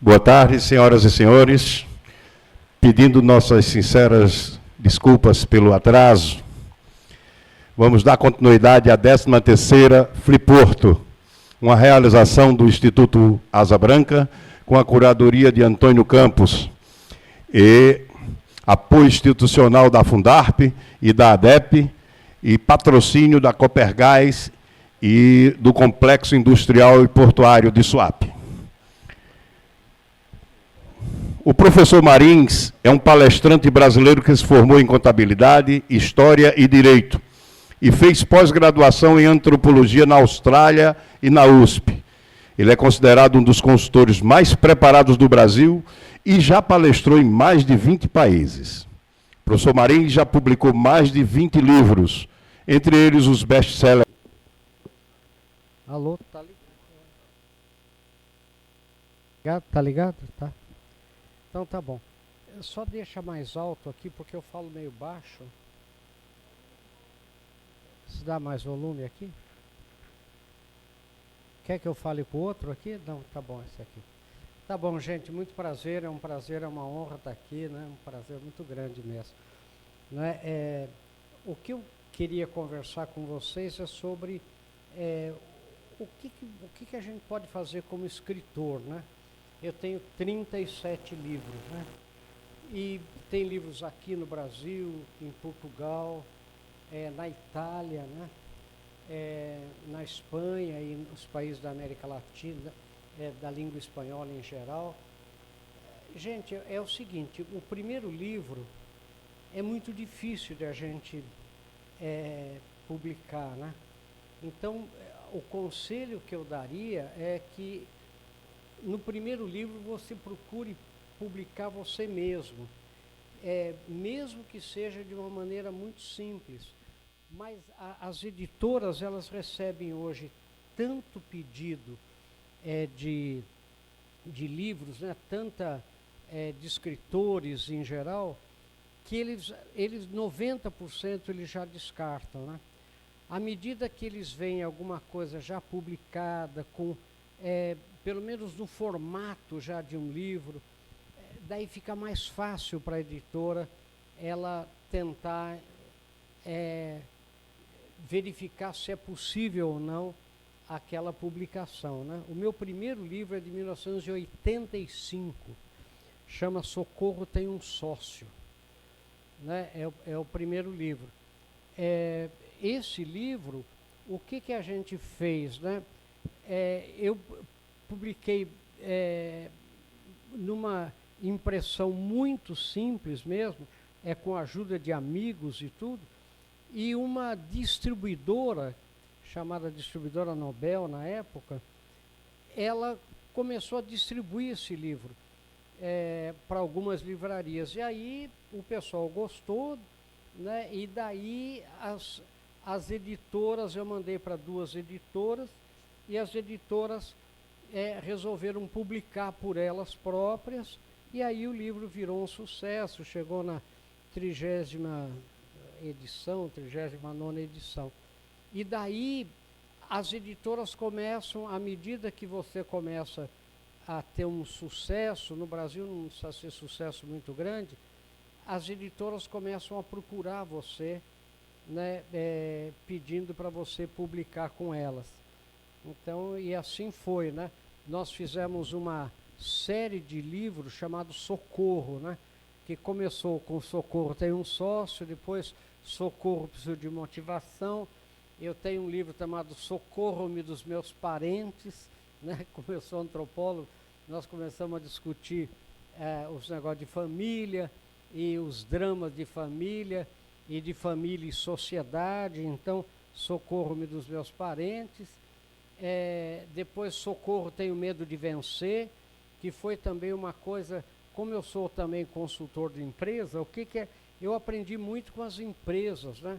Boa tarde, senhoras e senhores. Pedindo nossas sinceras desculpas pelo atraso, vamos dar continuidade à 13ª Fliporto, uma realização do Instituto Asa Branca, com a curadoria de Antônio Campos e apoio institucional da Fundarp e da ADEP e patrocínio da Copergás e do Complexo Industrial e Portuário de Suape. O professor Marins é um palestrante brasileiro que se formou em Contabilidade, História e Direito e fez pós-graduação em Antropologia na Austrália e na USP. Ele é considerado um dos consultores mais preparados do Brasil e já palestrou em mais de 20 países. O professor Marins já publicou mais de 20 livros, entre eles os best-sellers. Alô, tá ligado? Tá ligado? Tá. Então tá bom. Só deixa mais alto aqui porque eu falo meio baixo. Se dá mais volume aqui? Quer que eu fale com o outro aqui? Não, tá bom esse aqui. Tá bom, gente, muito prazer, é um prazer, é uma honra estar aqui, né? Um prazer muito grande mesmo. Né? O que eu queria conversar com vocês é sobre o que a gente pode fazer como escritor, né? Eu tenho 37 livros, né? E tem livros aqui no Brasil, em Portugal, na Itália, né? Na Espanha e nos países da América Latina, da língua espanhola em geral. Gente, é o seguinte, o primeiro livro é muito difícil de a gente publicar, né? Então, o conselho que eu daria é que no primeiro livro você procure publicar você mesmo, mesmo que seja de uma maneira muito simples. Mas as editoras, elas recebem hoje tanto pedido de livros, né, de escritores em geral, que eles 90% eles já descartam, né? À medida que eles veem alguma coisa já publicada, com pelo menos no formato já de um livro, daí fica mais fácil para a editora ela tentar verificar se é possível ou não aquela publicação, né? O meu primeiro livro é de 1985, chama Socorro Tem um Sócio, né? É o primeiro livro. Esse livro, o que a gente fez, né? Eu publiquei numa impressão muito simples mesmo, com a ajuda de amigos e tudo, e uma distribuidora, chamada Distribuidora Nobel na época, ela começou a distribuir esse livro para algumas livrarias. E aí o pessoal gostou, né? E daí as editoras, eu mandei para 2 editoras, e as editoras resolveram publicar por elas próprias, e aí o livro virou um sucesso, chegou na 30ª edição, 39ª edição. E daí as editoras começam, à medida que você começa a ter um sucesso, no Brasil não precisa ser sucesso muito grande, as editoras começam a procurar você, né, pedindo para você publicar com elas. Então, e assim foi, né? Nós fizemos uma série de livros chamado Socorro, né? Que começou com Socorro Tem um Sócio, depois Socorro Preciso de Motivação. Eu tenho um livro chamado Socorro-me dos Meus Parentes, né? Como eu sou antropólogo, nós começamos a discutir os negócios de família e os dramas de família e sociedade. Então, Socorro-me dos Meus Parentes. Depois Socorro Tenho Medo de Vencer, que foi também uma coisa, como eu sou também consultor de empresa, eu aprendi muito com as empresas, né?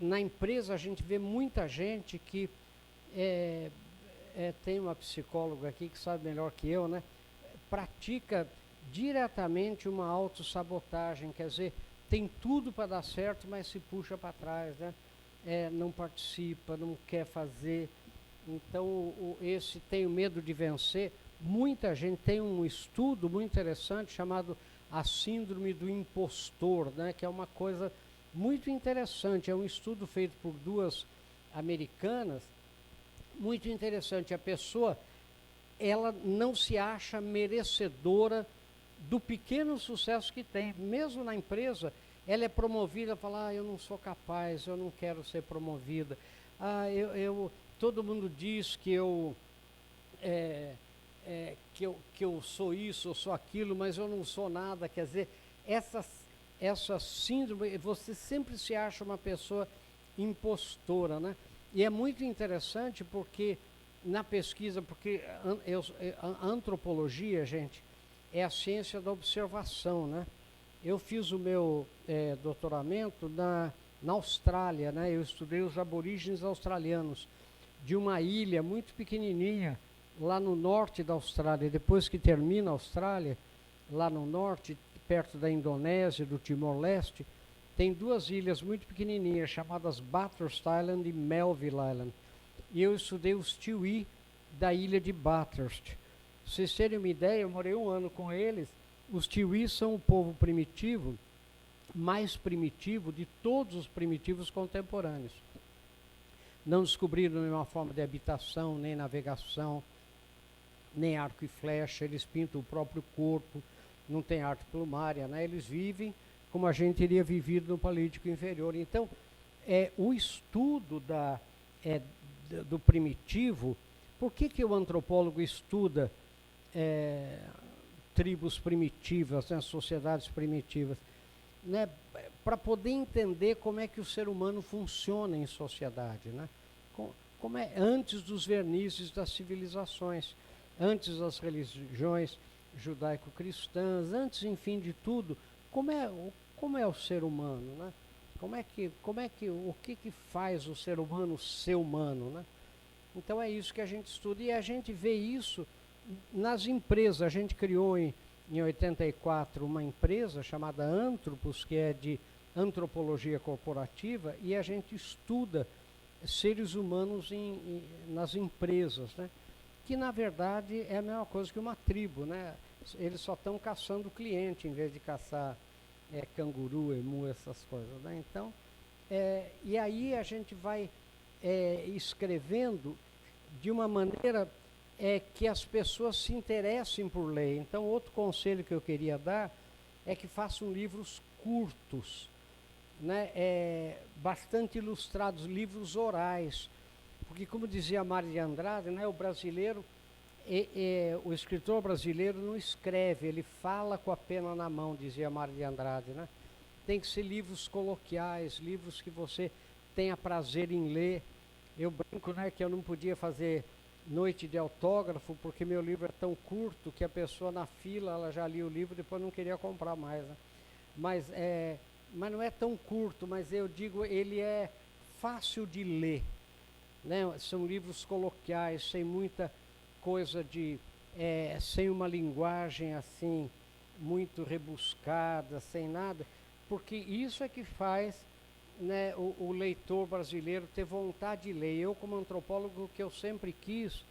Na empresa a gente vê muita gente que tem uma psicóloga aqui que sabe melhor que eu, né? Pratica diretamente uma autossabotagem, quer dizer, tem tudo para dar certo, mas se puxa para trás, né? Não participa, não quer fazer. Então, esse Tenho Medo de Vencer, muita gente tem um estudo muito interessante chamado a síndrome do impostor, né, que é uma coisa muito interessante. É um estudo feito por duas americanas, muito interessante. A pessoa, ela não se acha merecedora do pequeno sucesso que tem. Mesmo na empresa, ela é promovida, fala, eu não sou capaz, eu não quero ser promovida. Todo mundo diz que eu sou isso, eu sou aquilo, mas eu não sou nada. Quer dizer, essa síndrome, você sempre se acha uma pessoa impostora, né? E é muito interessante porque na pesquisa, porque a antropologia, gente, é a ciência da observação, né? Eu fiz o meu doutoramento na Austrália, né? Eu estudei os aborígenes australianos de uma ilha muito pequenininha lá no norte da Austrália. Depois que termina a Austrália, lá no norte, perto da Indonésia, do Timor-Leste, tem duas ilhas muito pequenininhas chamadas Bathurst Island e Melville Island. E eu estudei os Tiwi da ilha de Bathurst. Pra vocês terem uma ideia, eu morei 1 ano com eles. Os Tiwi são o povo primitivo, mais primitivo de todos os primitivos contemporâneos. Não descobriram nenhuma forma de habitação, nem navegação, nem arco e flecha. Eles pintam o próprio corpo, não tem arte plumária, né? Eles vivem como a gente teria vivido no Paleolítico Inferior. Então, o estudo do primitivo. Por que o antropólogo estuda tribos primitivas, né, sociedades primitivas? Né, para poder entender como é que o ser humano funciona em sociedade, né? Como é antes dos vernizes das civilizações, antes das religiões judaico-cristãs, antes, enfim, de tudo, como é o ser humano, né? O que faz o ser humano ser humano, né? Então é isso que a gente estuda, e a gente vê isso nas empresas. A gente criou em 84 uma empresa chamada Antropos, que é de antropologia corporativa, e a gente estuda seres humanos nas empresas, né? Que na verdade é a mesma coisa que uma tribo, né? Eles só estão caçando cliente em vez de caçar canguru, emu, essas coisas, né? Então, e aí a gente vai escrevendo de uma maneira que as pessoas se interessem por ler. Então, outro conselho que eu queria dar é que façam livros curtos, né? Bastante ilustrados, livros orais. Porque, como dizia Mário de Andrade, né, o brasileiro, o escritor brasileiro não escreve, ele fala com a pena na mão, dizia Mário de Andrade, né? Tem que ser livros coloquiais, livros que você tenha prazer em ler. Eu brinco, né, que eu não podia fazer noite de autógrafo, porque meu livro é tão curto que a pessoa na fila, ela já lia o livro e depois não queria comprar mais, né? Mas não é tão curto, mas eu digo, ele é fácil de ler, né? São livros coloquiais, sem muita coisa sem uma linguagem assim muito rebuscada, sem nada, porque isso é que faz, né, o leitor brasileiro ter vontade de ler. Eu, como antropólogo, o que eu sempre quis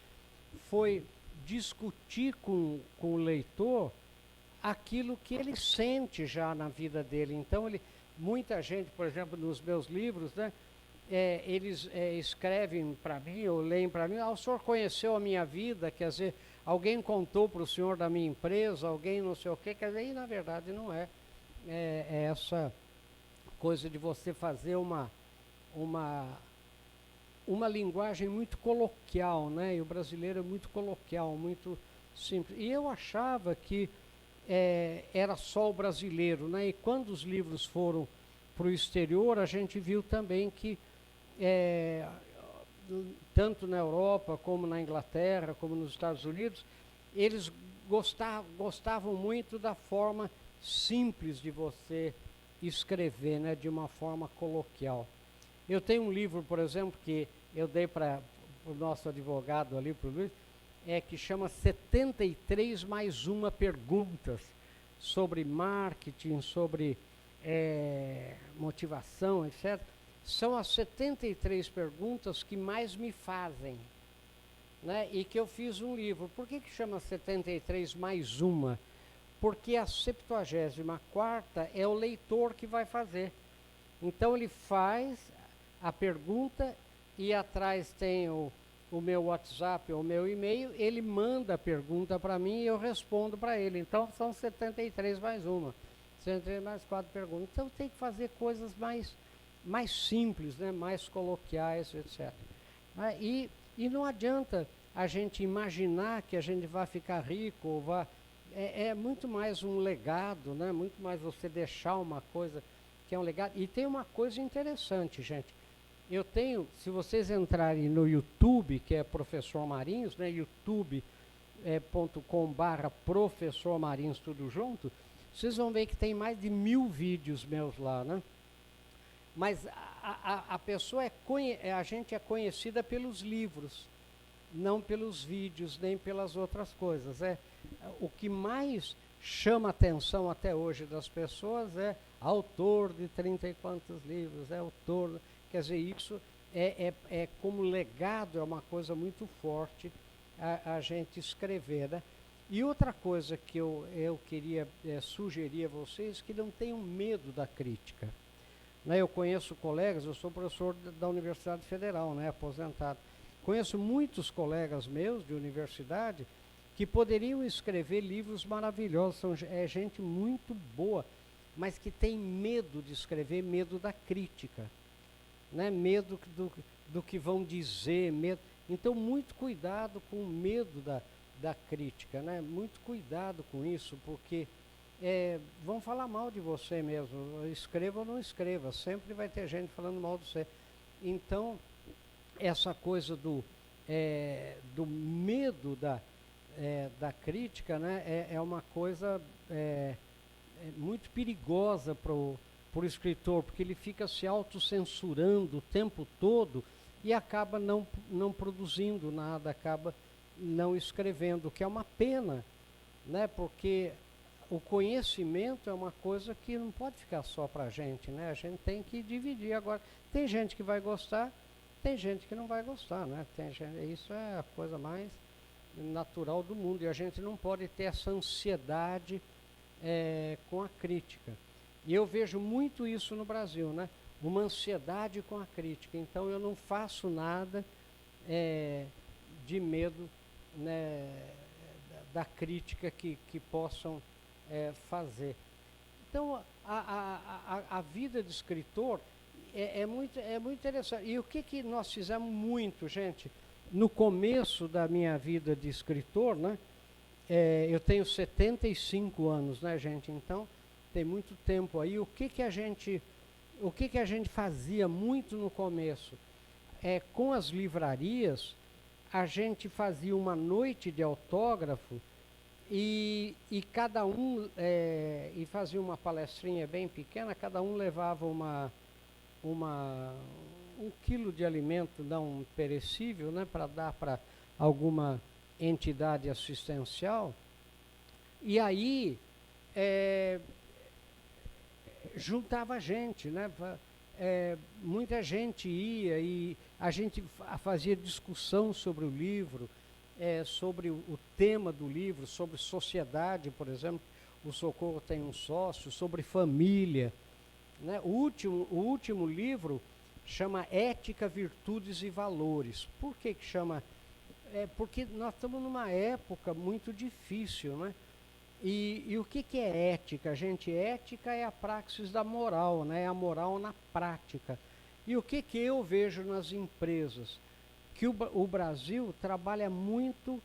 foi discutir com o leitor aquilo que ele sente já na vida dele. Então, muita gente, por exemplo, nos meus livros, né, eles escrevem para mim, ou leem para mim, o senhor conheceu a minha vida, quer dizer, alguém contou para o senhor da minha empresa, alguém não sei o quê, quer dizer, e na verdade não é. É essa coisa de você fazer uma linguagem muito coloquial, né? E o brasileiro é muito coloquial, muito simples. E eu achava que era só o brasileiro, né? E quando os livros foram para o exterior, a gente viu também que tanto na Europa, como na Inglaterra, como nos Estados Unidos, eles gostavam muito da forma simples de você escrever, né, de uma forma coloquial. Eu tenho um livro, por exemplo, que eu dei para o nosso advogado ali, para o Luiz, que chama 73 mais uma perguntas sobre marketing, sobre motivação, etc. São as 73 perguntas que mais me fazem. né, e que eu fiz um livro. Por que chama 73 mais uma? Porque a 74ª é o leitor que vai fazer. Então ele faz a pergunta e atrás tem o meu WhatsApp ou o meu e-mail, ele manda a pergunta para mim e eu respondo para ele. Então são 73 mais uma, 73 mais 4 perguntas. Então tem que fazer coisas mais simples, né? Mais coloquiais, etc. E não adianta a gente imaginar que a gente vai ficar rico ou vai... É muito mais um legado, né? Muito mais você deixar uma coisa que é um legado. E tem uma coisa interessante, gente. Eu tenho, se vocês entrarem no YouTube, que é Professor Marinhos, né? youtube.com/Professor Marinhos, tudo junto, vocês vão ver que tem mais de 1000 vídeos meus lá, né? Mas a pessoa a gente é conhecida pelos livros, não pelos vídeos, nem pelas outras coisas. O que mais chama a atenção até hoje das pessoas é autor de 30 e quantos livros, autor... Quer dizer, isso como legado, é uma coisa muito forte a gente escrever, né? E outra coisa que eu queria sugerir a vocês, que não tenham medo da crítica. Né? Eu conheço colegas, eu sou professor da Universidade Federal, né, aposentado. Conheço muitos colegas meus de universidade que poderiam escrever livros maravilhosos, são gente muito boa, mas que tem medo de escrever, medo da crítica. Né? Medo do que vão dizer, medo. Então, muito cuidado com o medo da crítica, né? Muito cuidado com isso, porque vão falar mal de você mesmo, escreva ou não escreva, sempre vai ter gente falando mal de você. Então, essa coisa do medo da crítica, né? É uma coisa muito perigosa para o escritor, porque ele fica se autocensurando o tempo todo e acaba não produzindo nada, acaba não escrevendo, o que é uma pena, né? Porque o conhecimento é uma coisa que não pode ficar só para a gente, né? A gente tem que dividir. Agora, tem gente que vai gostar, tem gente que não vai gostar, né? Isso é a coisa mais natural do mundo, e a gente não pode ter essa ansiedade com a crítica. E eu vejo muito isso no Brasil, né? Uma ansiedade com a crítica. Então eu não faço nada de medo, né, da crítica que possam fazer. Então a vida de escritor é muito interessante. E o que nós fizemos muito, gente? No começo da minha vida de escritor, né? Eu tenho 75 anos, né, gente? Então tem muito tempo aí. O que a gente fazia muito no começo? Com as livrarias, a gente fazia uma noite de autógrafo e cada um, e fazia uma palestrinha bem pequena, cada um levava um quilo de alimento não perecível, né, para dar para alguma entidade assistencial. E aí juntava gente, né? Muita gente ia e a gente fazia discussão sobre o livro, sobre o tema do livro, sobre sociedade, por exemplo. O Socorro tem um sócio, sobre família, né? O último livro chama Ética, Virtudes e Valores. Por que chama? Porque nós estamos numa época muito difícil, né? E o que é ética, gente? Ética é a praxis da moral, né? É a moral na prática. E o que eu vejo nas empresas? Que o Brasil trabalha muito,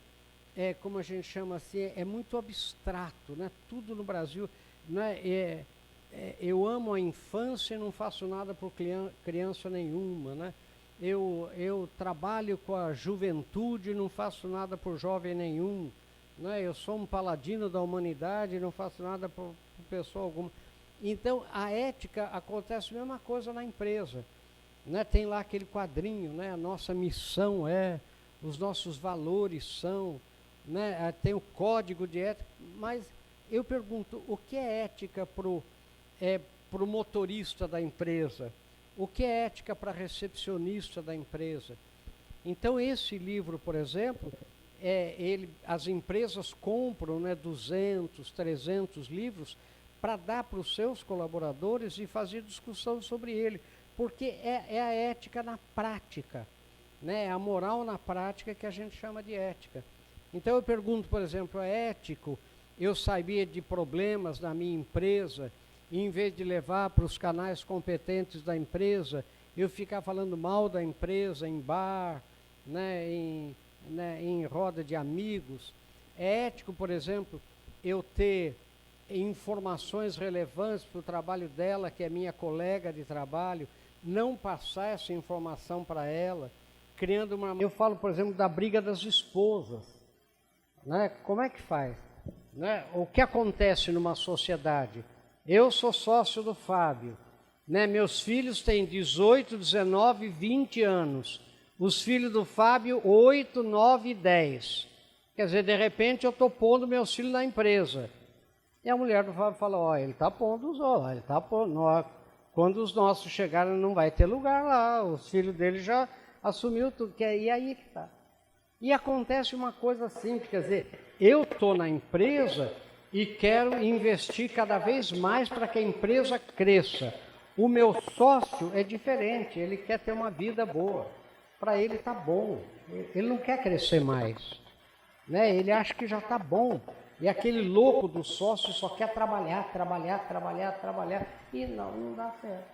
como a gente chama assim, é muito abstrato, né? Tudo no Brasil, né? Eu amo a infância e não faço nada por criança nenhuma, né? Eu trabalho com a juventude e não faço nada por jovem nenhum. Né? Eu sou um paladino da humanidade e não faço nada por pessoa alguma. Então, a ética acontece a mesma coisa na empresa. Né? Tem lá aquele quadrinho, né? A nossa missão os nossos valores são, né? Tem o código de ética, mas eu pergunto, o que é ética pro motorista da empresa? O que é ética para a recepcionista da empresa? Então, esse livro, por exemplo, as empresas compram, né, 200, 300 livros para dar para os seus colaboradores e fazer discussão sobre ele, porque é a ética na prática, né, é a moral na prática que a gente chama de ética. Então eu pergunto, por exemplo, é ético eu saber de problemas na minha empresa e, em vez de levar para os canais competentes da empresa, eu ficar falando mal da empresa em bar, né, em roda de amigos? É ético, por exemplo, eu ter informações relevantes para o trabalho dela, que é minha colega de trabalho, não passar essa informação para ela, criando uma... Eu falo, por exemplo, da briga das esposas, né? Como é que faz? Né? O que acontece numa sociedade? Eu sou sócio do Fábio, né? Meus filhos têm 18, 19, 20 anos. Os filhos do Fábio, 8, 9 e 10. Quer dizer, de repente eu estou pondo meus filhos na empresa. E a mulher do Fábio fala, ó, ele está pondo os outros, ele está pondo. Quando os nossos chegarem, não vai ter lugar lá. Os filhos dele já assumiu tudo. E aí que está. E acontece uma coisa simples, quer dizer, eu estou na empresa e quero investir cada vez mais para que a empresa cresça. O meu sócio é diferente, ele quer ter uma vida boa. Para ele está bom, ele não quer crescer mais, né? Ele acha que já está bom. E aquele louco do sócio só quer trabalhar, e não dá certo.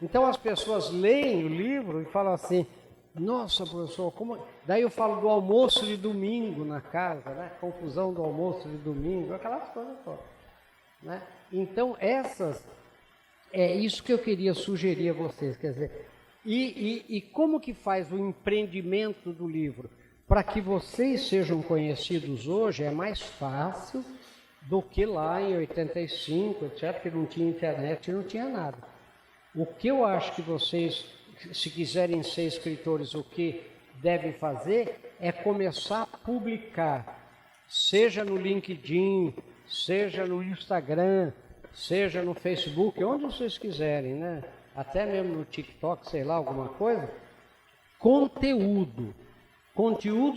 Então as pessoas leem o livro e falam assim, nossa, professor, como... Daí eu falo do almoço de domingo na casa, né? Confusão do almoço de domingo, aquelas coisas todas, né? Então é isso que eu queria sugerir a vocês, quer dizer, e como que faz o empreendimento do livro? Para que vocês sejam conhecidos hoje é mais fácil do que lá em 85, etc., que não tinha internet e não tinha nada. O que eu acho que vocês, se quiserem ser escritores, o que devem fazer é começar a publicar, seja no LinkedIn, seja no Instagram, seja no Facebook, onde vocês quiserem, né? Até mesmo no TikTok, sei lá, alguma coisa, conteúdo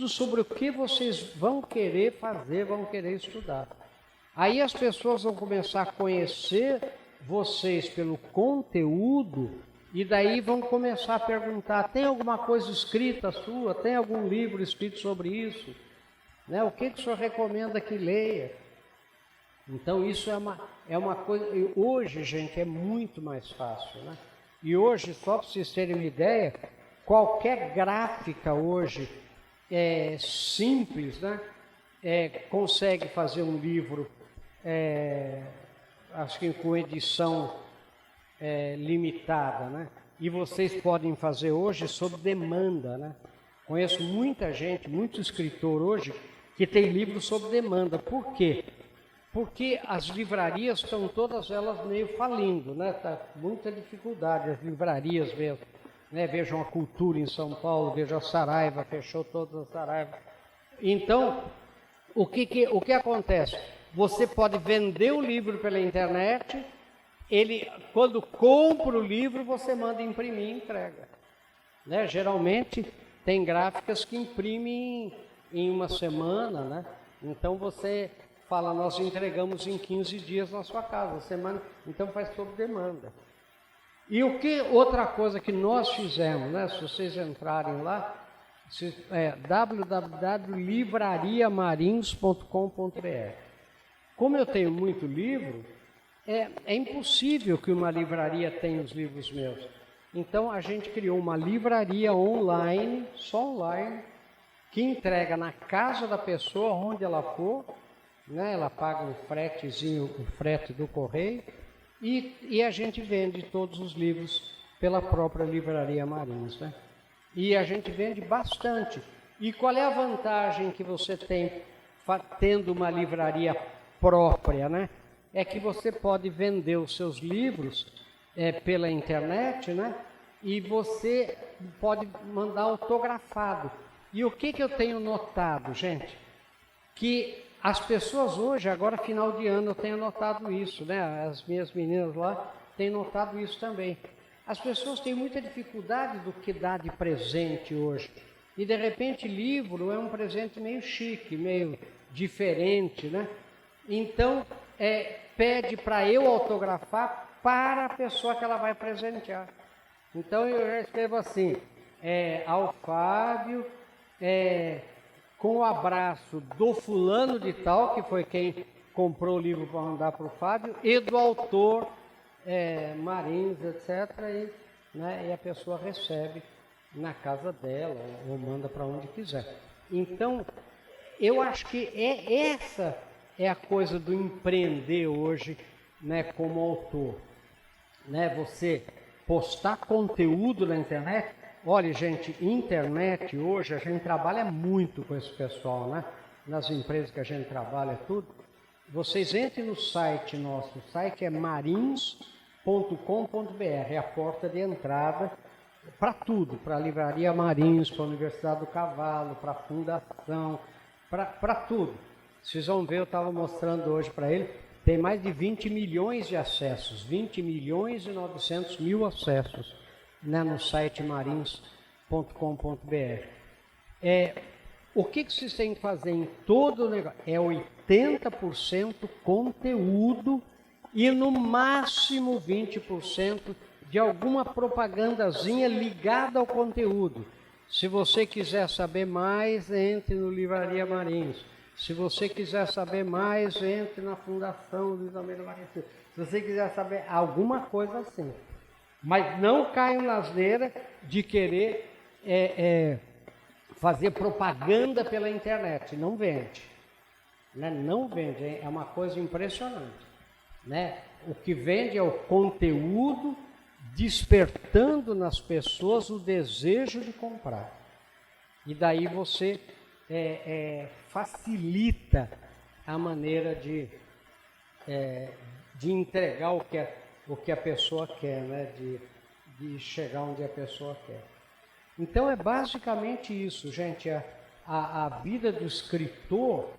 sobre o que vocês vão querer fazer, vão querer estudar. Aí as pessoas vão começar a conhecer vocês pelo conteúdo e daí vão começar a perguntar, tem alguma coisa escrita sua? Tem algum livro escrito sobre isso? Né? O que o senhor recomenda que leia? Então isso é uma coisa... Hoje, gente, é muito mais fácil, né? E hoje, só para vocês terem uma ideia, qualquer gráfica hoje simples, né? Consegue fazer um livro, acho que com edição limitada, né? E vocês podem fazer hoje sob demanda, né? Conheço muita gente, muito escritor hoje, que tem livros sob demanda. Por quê? Porque as livrarias estão todas elas meio falindo, né? Tá muita dificuldade, as livrarias mesmo. Né? Vejam a Cultura em São Paulo, vejam a Saraiva, fechou todas as Saraiva. Então, o que acontece? Você pode vender o livro pela internet, quando compra o livro, você manda imprimir e entrega. Né? Geralmente, tem gráficas que imprimem em uma semana, né? Então você fala, nós entregamos em 15 dias na sua casa, então faz sob demanda. E outra coisa que nós fizemos, né? Se vocês entrarem lá, www.livrariamarins.com.br. Como eu tenho muito livro, é impossível que uma livraria tenha os livros meus. Então a gente criou uma livraria online, só online, que entrega na casa da pessoa, onde ela for, né? Ela paga um fretezinho, o frete do correio, e a gente vende todos os livros pela própria Livraria Marins, né? E a gente vende bastante. E qual é a vantagem que você tem tendo uma livraria própria, né? É que você pode vender os seus livros pela internet, né? E você pode mandar autografado. E o que eu tenho notado, gente? Que as pessoas hoje, agora final de ano, eu tenho notado isso, né? As minhas meninas lá têm notado isso também. As pessoas têm muita dificuldade do que dar de presente hoje. E de repente livro é um presente meio chique, meio diferente, né? Então, pede para eu autografar para a pessoa que ela vai presentear. Então eu já escrevo assim, ao Fábio, com o abraço do fulano de tal, que foi quem comprou o livro para mandar para o Fábio, e do autor Marins, etc. E a pessoa recebe na casa dela ou manda para onde quiser. Então, eu acho que essa é a coisa do empreender hoje, né, como autor. Né, você postar conteúdo na internet. Olha, gente, internet hoje, a gente trabalha muito com esse pessoal, né? Nas empresas que a gente trabalha, tudo. Vocês entrem no site nosso, o site é marins.com.br, é a porta de entrada para tudo, para a Livraria Marins, para a Universidade do Cavalo, para a Fundação, para tudo. Vocês vão ver, eu estava mostrando hoje para ele, tem mais de 20 milhões de acessos, 20 milhões e 900 mil acessos, né, no site marins.com.br. O que vocês têm que fazer em todo o negócio? É 80% conteúdo e no máximo 20% de alguma propagandazinha ligada ao conteúdo. Se você quiser saber mais, entre no Livraria Marins. Se você quiser saber mais, entre na Fundação Luiz Almeida Marins. Se você quiser saber alguma coisa assim. Mas não caiam na asneira de querer fazer propaganda pela internet. Não vende. Né? Não vende. É uma coisa impressionante. Né? O que vende é o conteúdo despertando nas pessoas o desejo de comprar. E daí você facilita a maneira de entregar o que a pessoa quer, né? de chegar onde a pessoa quer. Então é basicamente isso, gente. A vida do escritor,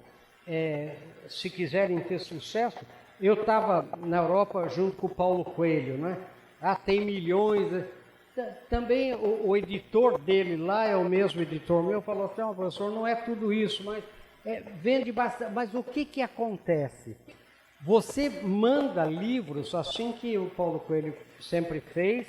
se quiserem ter sucesso, eu estava na Europa junto com o Paulo Coelho, né? Tem milhões. Também o editor dele lá é o mesmo editor meu, falou assim, professor, não é tudo isso, mas vende bastante. Mas o que acontece? Você manda livros, assim que o Paulo Coelho sempre fez,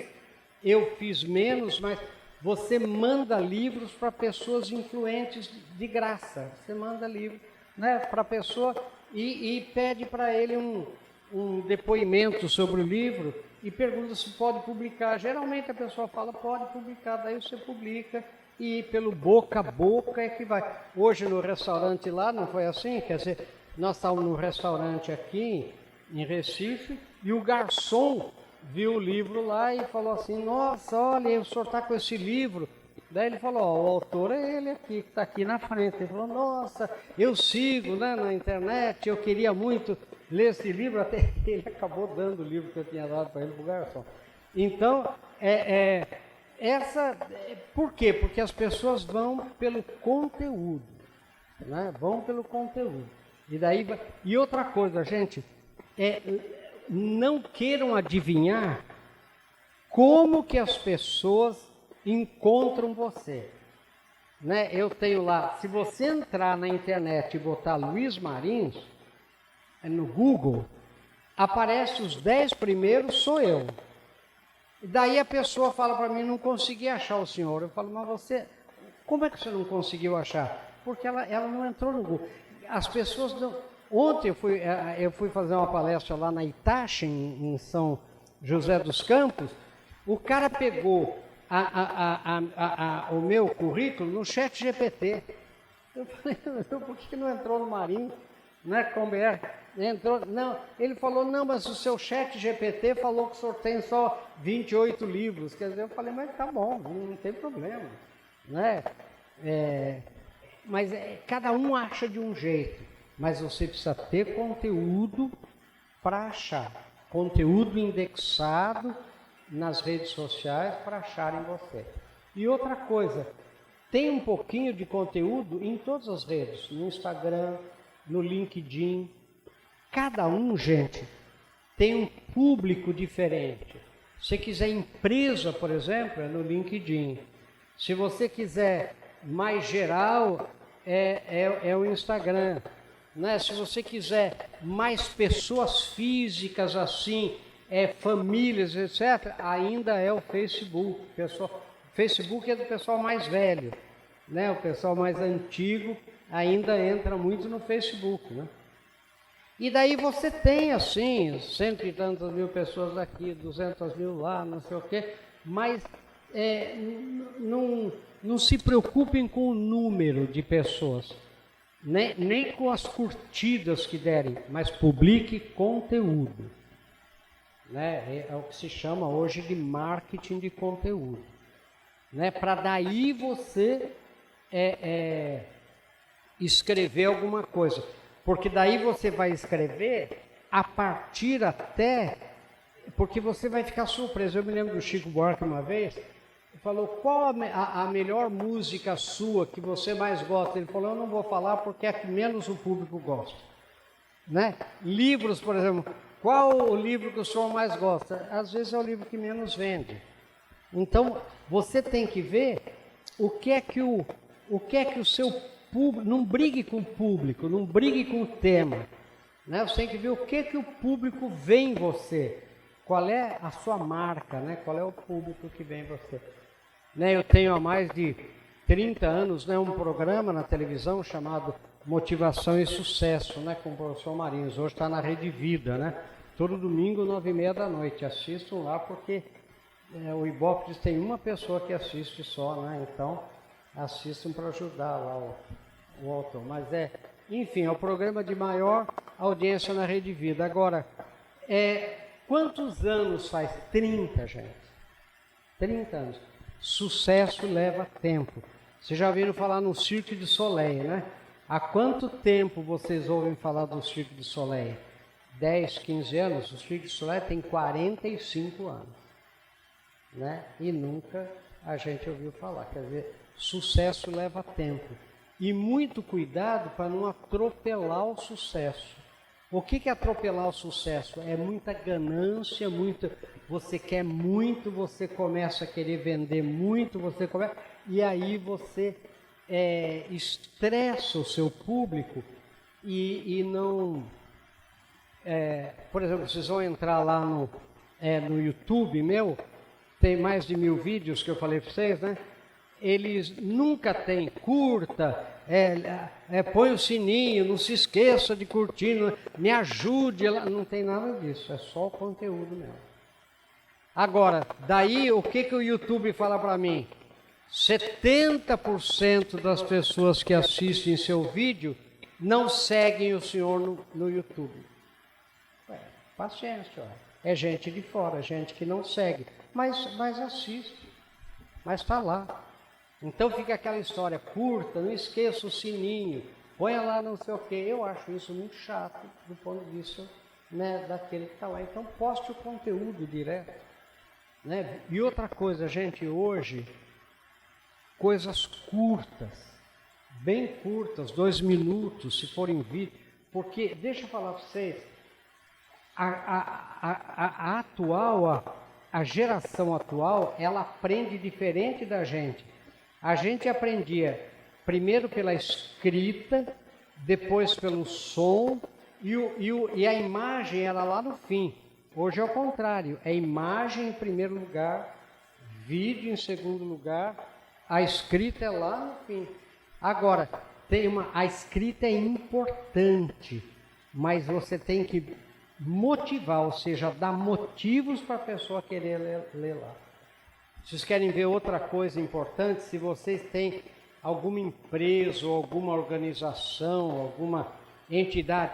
eu fiz menos, mas você manda livros para pessoas influentes de graça. Você manda livro, né, para a pessoa e pede para ele um depoimento sobre o livro e pergunta se pode publicar. Geralmente a pessoa fala, pode publicar, daí você publica e pelo boca a boca é que vai. Hoje no restaurante lá, não foi assim? Quer dizer, nós estávamos num restaurante aqui em Recife e o garçom viu o livro lá e falou assim, nossa, olha, o senhor está com esse livro. Daí ele falou, o autor é ele aqui, que está aqui na frente. Ele falou, nossa, eu sigo, né, na internet, eu queria muito ler esse livro, até ele acabou dando o livro que eu tinha dado para ele para o garçom. Então, por quê? Porque as pessoas vão pelo conteúdo, né? Vão pelo conteúdo. E outra coisa, gente, não queiram adivinhar como que as pessoas encontram você. Né? Eu tenho lá, se você entrar na internet e botar Luiz Marins, no Google, aparece os 10 primeiros, sou eu. E daí a pessoa fala para mim, não consegui achar o senhor. Eu falo, mas você, como é que você não conseguiu achar? Porque ela não entrou no Google. As pessoas não... Ontem eu fui fazer uma palestra lá na Itachi, em São José dos Campos. O cara pegou o meu currículo no ChatGPT. Eu falei, por que não entrou no Marinho? Né, como entrou, não, ele falou, não, mas o seu ChatGPT falou que o senhor tem só 28 livros. Quer dizer, eu falei, mas tá bom, não tem problema. Né? Mas cada um acha de um jeito. Mas você precisa ter conteúdo para achar. Conteúdo indexado nas redes sociais para acharem você. E outra coisa, tem um pouquinho de conteúdo em todas as redes, no Instagram, no LinkedIn. Cada um, gente, tem um público diferente. Se quiser empresa, por exemplo, é no LinkedIn. Se você quiser mais geral é o Instagram. Né? Se você quiser mais pessoas físicas assim, famílias, etc., ainda é o Facebook. Facebook é do pessoal mais velho, né? O pessoal mais antigo ainda entra muito no Facebook, né? E daí você tem, assim, 100 e tantas mil pessoas aqui, 200 mil lá, não sei o quê, mas não se preocupem com o número de pessoas, nem com as curtidas que derem, mas publique conteúdo. Né? É o que se chama hoje de marketing de conteúdo. Né? Para daí você escrever alguma coisa. Porque daí você vai escrever a partir até... Porque você vai ficar surpreso. Eu me lembro do Chico Buarque uma vez, ele falou, qual a melhor música sua que você mais gosta? Ele falou, eu não vou falar porque é que menos o público gosta. Né? Livros, por exemplo, qual o livro que o senhor mais gosta? Às vezes é o livro que menos vende. Então, você tem que ver o que é que o seu público... Não brigue com o público, não brigue com o tema. Né? Você tem que ver o que o público vê em você. Qual é a sua marca, né? Qual é o público que vem em você. Né? Eu tenho há mais de 30 anos, né, um programa na televisão chamado Motivação e Sucesso, né, com o professor Marinhos. Hoje está na Rede Vida, né? Todo domingo, 9h30. Assistam lá porque o Ibope tem uma pessoa que assiste só, né? Então, assistam para ajudar lá o autor. Mas enfim, é o programa de maior audiência na Rede Vida. Agora, quantos anos faz? 30, gente. 30 anos. Sucesso leva tempo. Vocês já ouviram falar no Cirque du Soleil, né? Há quanto tempo vocês ouvem falar do Cirque du Soleil? 10, 15 anos? O Cirque du Soleil tem 45 anos. Né? E nunca a gente ouviu falar. Quer dizer, sucesso leva tempo. E muito cuidado para não atropelar o sucesso. O que é atropelar o sucesso? É muita ganância, você quer muito, você começa a querer vender muito, e aí você estressa o seu público e não... por exemplo, vocês vão entrar lá no YouTube meu, tem mais de 1000 vídeos que eu falei para vocês, né? Eles nunca têm curta, põe o sininho, não se esqueça de curtir, me ajude, não tem nada disso, é só o conteúdo mesmo. Agora, daí o que o YouTube fala para mim? 70% das pessoas que assistem seu vídeo não seguem o senhor no YouTube. Paciência, é gente de fora, gente que não segue, mas assiste, mas está lá. Então fica aquela história curta, não esqueça o sininho, ponha lá não sei o quê. Eu acho isso muito chato do ponto de vista, né, daquele que está lá. Então poste o conteúdo direto. Né? E outra coisa, gente, hoje, coisas curtas, bem curtas, 2 minutos, se forem vídeo, porque, deixa eu falar para vocês, a geração atual, ela aprende diferente da gente. A gente aprendia primeiro pela escrita, depois pelo som, e a imagem era lá no fim. Hoje é o contrário, é imagem em primeiro lugar, vídeo em segundo lugar, a escrita é lá no fim. Agora, a escrita é importante, mas você tem que motivar, ou seja, dar motivos para a pessoa querer ler lá. Vocês querem ver outra coisa importante? Se vocês têm alguma empresa ou alguma organização, alguma entidade,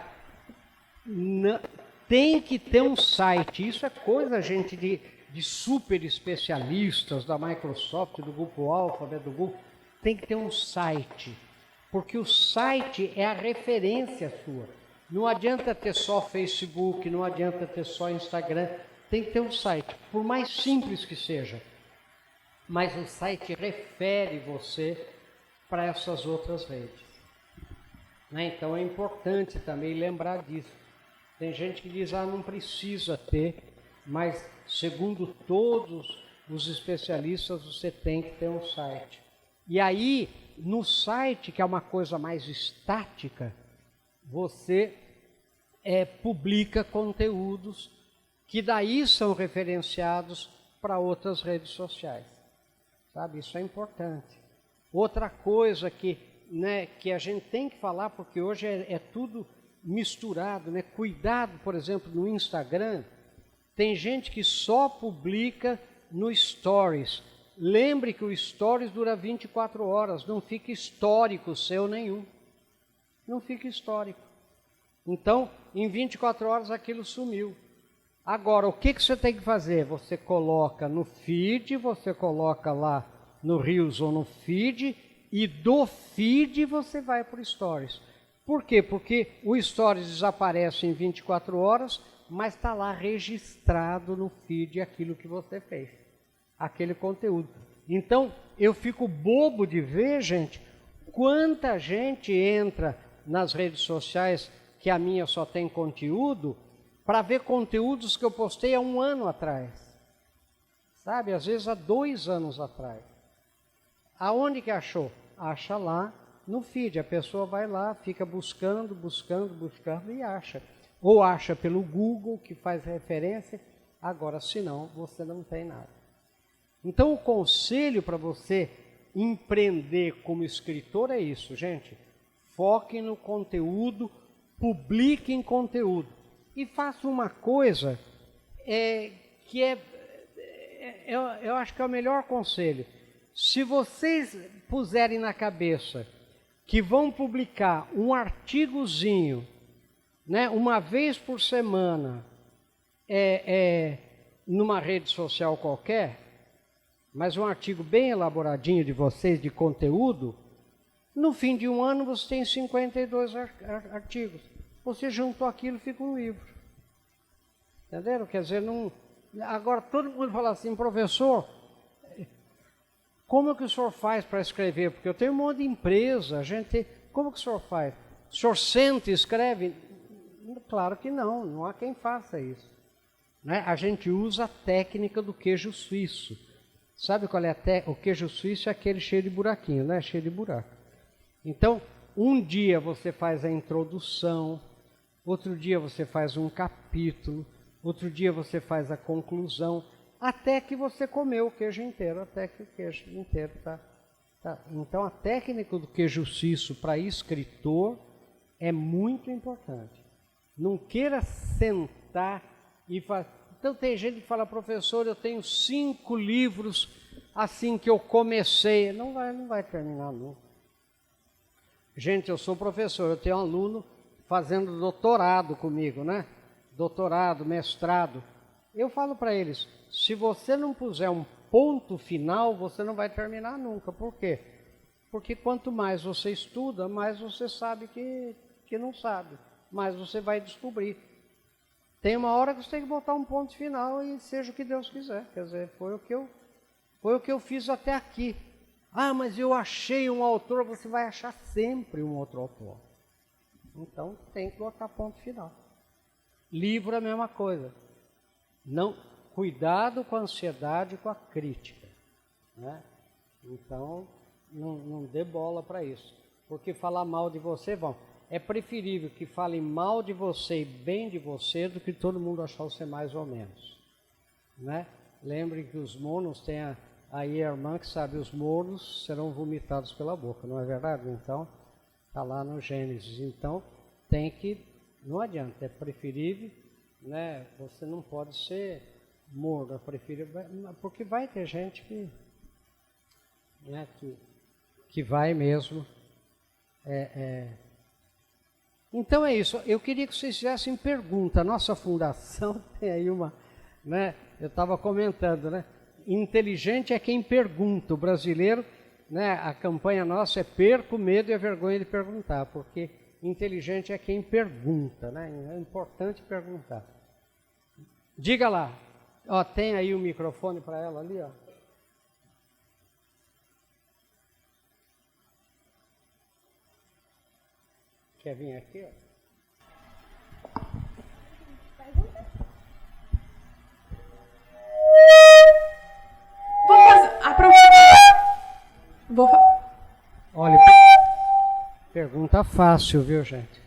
tem que ter um site. Isso é coisa, gente, de super especialistas da Microsoft, do Grupo Alphabet, do Google. Tem que ter um site, porque o site é a referência sua. Não adianta ter só Facebook, não adianta ter só Instagram. Tem que ter um site, por mais simples que seja. Mas o site refere você para essas outras redes. Né? Então é importante também lembrar disso. Tem gente que diz, não precisa ter, mas segundo todos os especialistas, você tem que ter um site. E aí, no site, que é uma coisa mais estática, você publica conteúdos que daí são referenciados para outras redes sociais. Sabe, isso é importante. Outra coisa que a gente tem que falar, porque hoje é tudo misturado, né? Cuidado, por exemplo, no Instagram, tem gente que só publica no Stories. Lembre que o Stories dura 24 horas, não fica histórico seu nenhum. Não fica histórico. Então, em 24 horas aquilo sumiu. Agora, o que você tem que fazer? Você coloca no feed, você coloca lá no Reels ou no feed, e do feed você vai para o Stories. Por quê? Porque o Stories desaparece em 24 horas, mas está lá registrado no feed aquilo que você fez, aquele conteúdo. Então, eu fico bobo de ver, gente, quanta gente entra nas redes sociais, que a minha só tem conteúdo, para ver conteúdos que eu postei há 1 ano atrás. Sabe, às vezes há 2 anos atrás. Aonde que achou? Acha lá no feed. A pessoa vai lá, fica buscando e acha. Ou acha pelo Google, que faz referência. Agora, se não, você não tem nada. Então, o conselho para você empreender como escritor é isso, gente. Foque no conteúdo, publique em conteúdo. E faça uma coisa que eu acho que é o melhor conselho. Se vocês puserem na cabeça que vão publicar um artigozinho, né, uma vez por semana, numa rede social qualquer, mas um artigo bem elaboradinho de vocês, de conteúdo, no fim de 1 ano você tem 52 artigos. Você juntou aquilo e fica um livro. Entenderam? Quer dizer, não... Agora todo mundo fala assim, professor, como é que o senhor faz para escrever? Porque eu tenho um monte de empresa, como que o senhor faz? O senhor senta e escreve? Claro que não há quem faça isso. Né? A gente usa a técnica do queijo suíço. Sabe qual é o queijo suíço? É aquele cheio de buraquinho, né? Cheio de buraco. Então, um dia você faz a introdução, outro dia você faz um capítulo, outro dia você faz a conclusão, até que você comeu o queijo inteiro, até que o queijo inteiro está. Então, a técnica do queijo suíço para escritor é muito importante. Não queira sentar e fazer... Então, tem gente que fala, professor, eu tenho 5 livros assim que eu comecei. Não vai terminar nunca. Gente, eu sou professor, eu tenho um aluno fazendo doutorado comigo, né? Doutorado, mestrado. Eu falo para eles, se você não puser um ponto final, você não vai terminar nunca. Por quê? Porque quanto mais você estuda, mais você sabe que não sabe. Mais você vai descobrir. Tem uma hora que você tem que botar um ponto final e seja o que Deus quiser. Quer dizer, foi o que eu fiz até aqui. Ah, mas eu achei um autor, você vai achar sempre um outro autor. Então, tem que botar ponto final. Livro é a mesma coisa. Não, cuidado com a ansiedade e com a crítica. Né? Então, não dê bola para isso. Porque falar mal de você, bom, é preferível que falem mal de você e bem de você do que todo mundo achar você mais ou menos. Né? Lembre que os monos têm aí a irmã que sabe, os monos serão vomitados pela boca, não é verdade? Então, está lá no Gênesis. Então, não adianta, é preferível, né? Você não pode ser morno, é preferível, porque vai ter gente que vai mesmo. Então é isso, eu queria que vocês fizessem pergunta. A nossa fundação tem aí uma, né? Eu estava comentando, né? Inteligente é quem pergunta. O brasileiro, né? A campanha nossa é perca o medo e a vergonha de perguntar, porque inteligente é quem pergunta, né? É importante perguntar. Diga lá, ó, tem aí o microfone para ela ali, ó. Quer vir aqui, ó? pergunta fácil, viu, gente?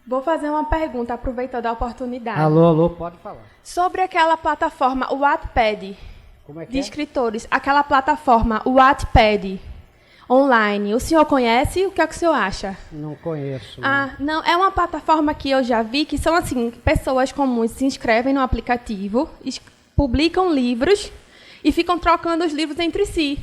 Vou fazer uma pergunta, aproveitando a oportunidade. Alô, pode falar. Sobre aquela plataforma, o Wattpad, Como é que de é? escritores, aquela plataforma, o Wattpad, online, o senhor conhece? O que é que o senhor acha? Não conheço. Não, é uma plataforma que eu já vi, que são, assim, pessoas comuns se inscrevem no aplicativo, publicam livros e ficam trocando os livros entre si.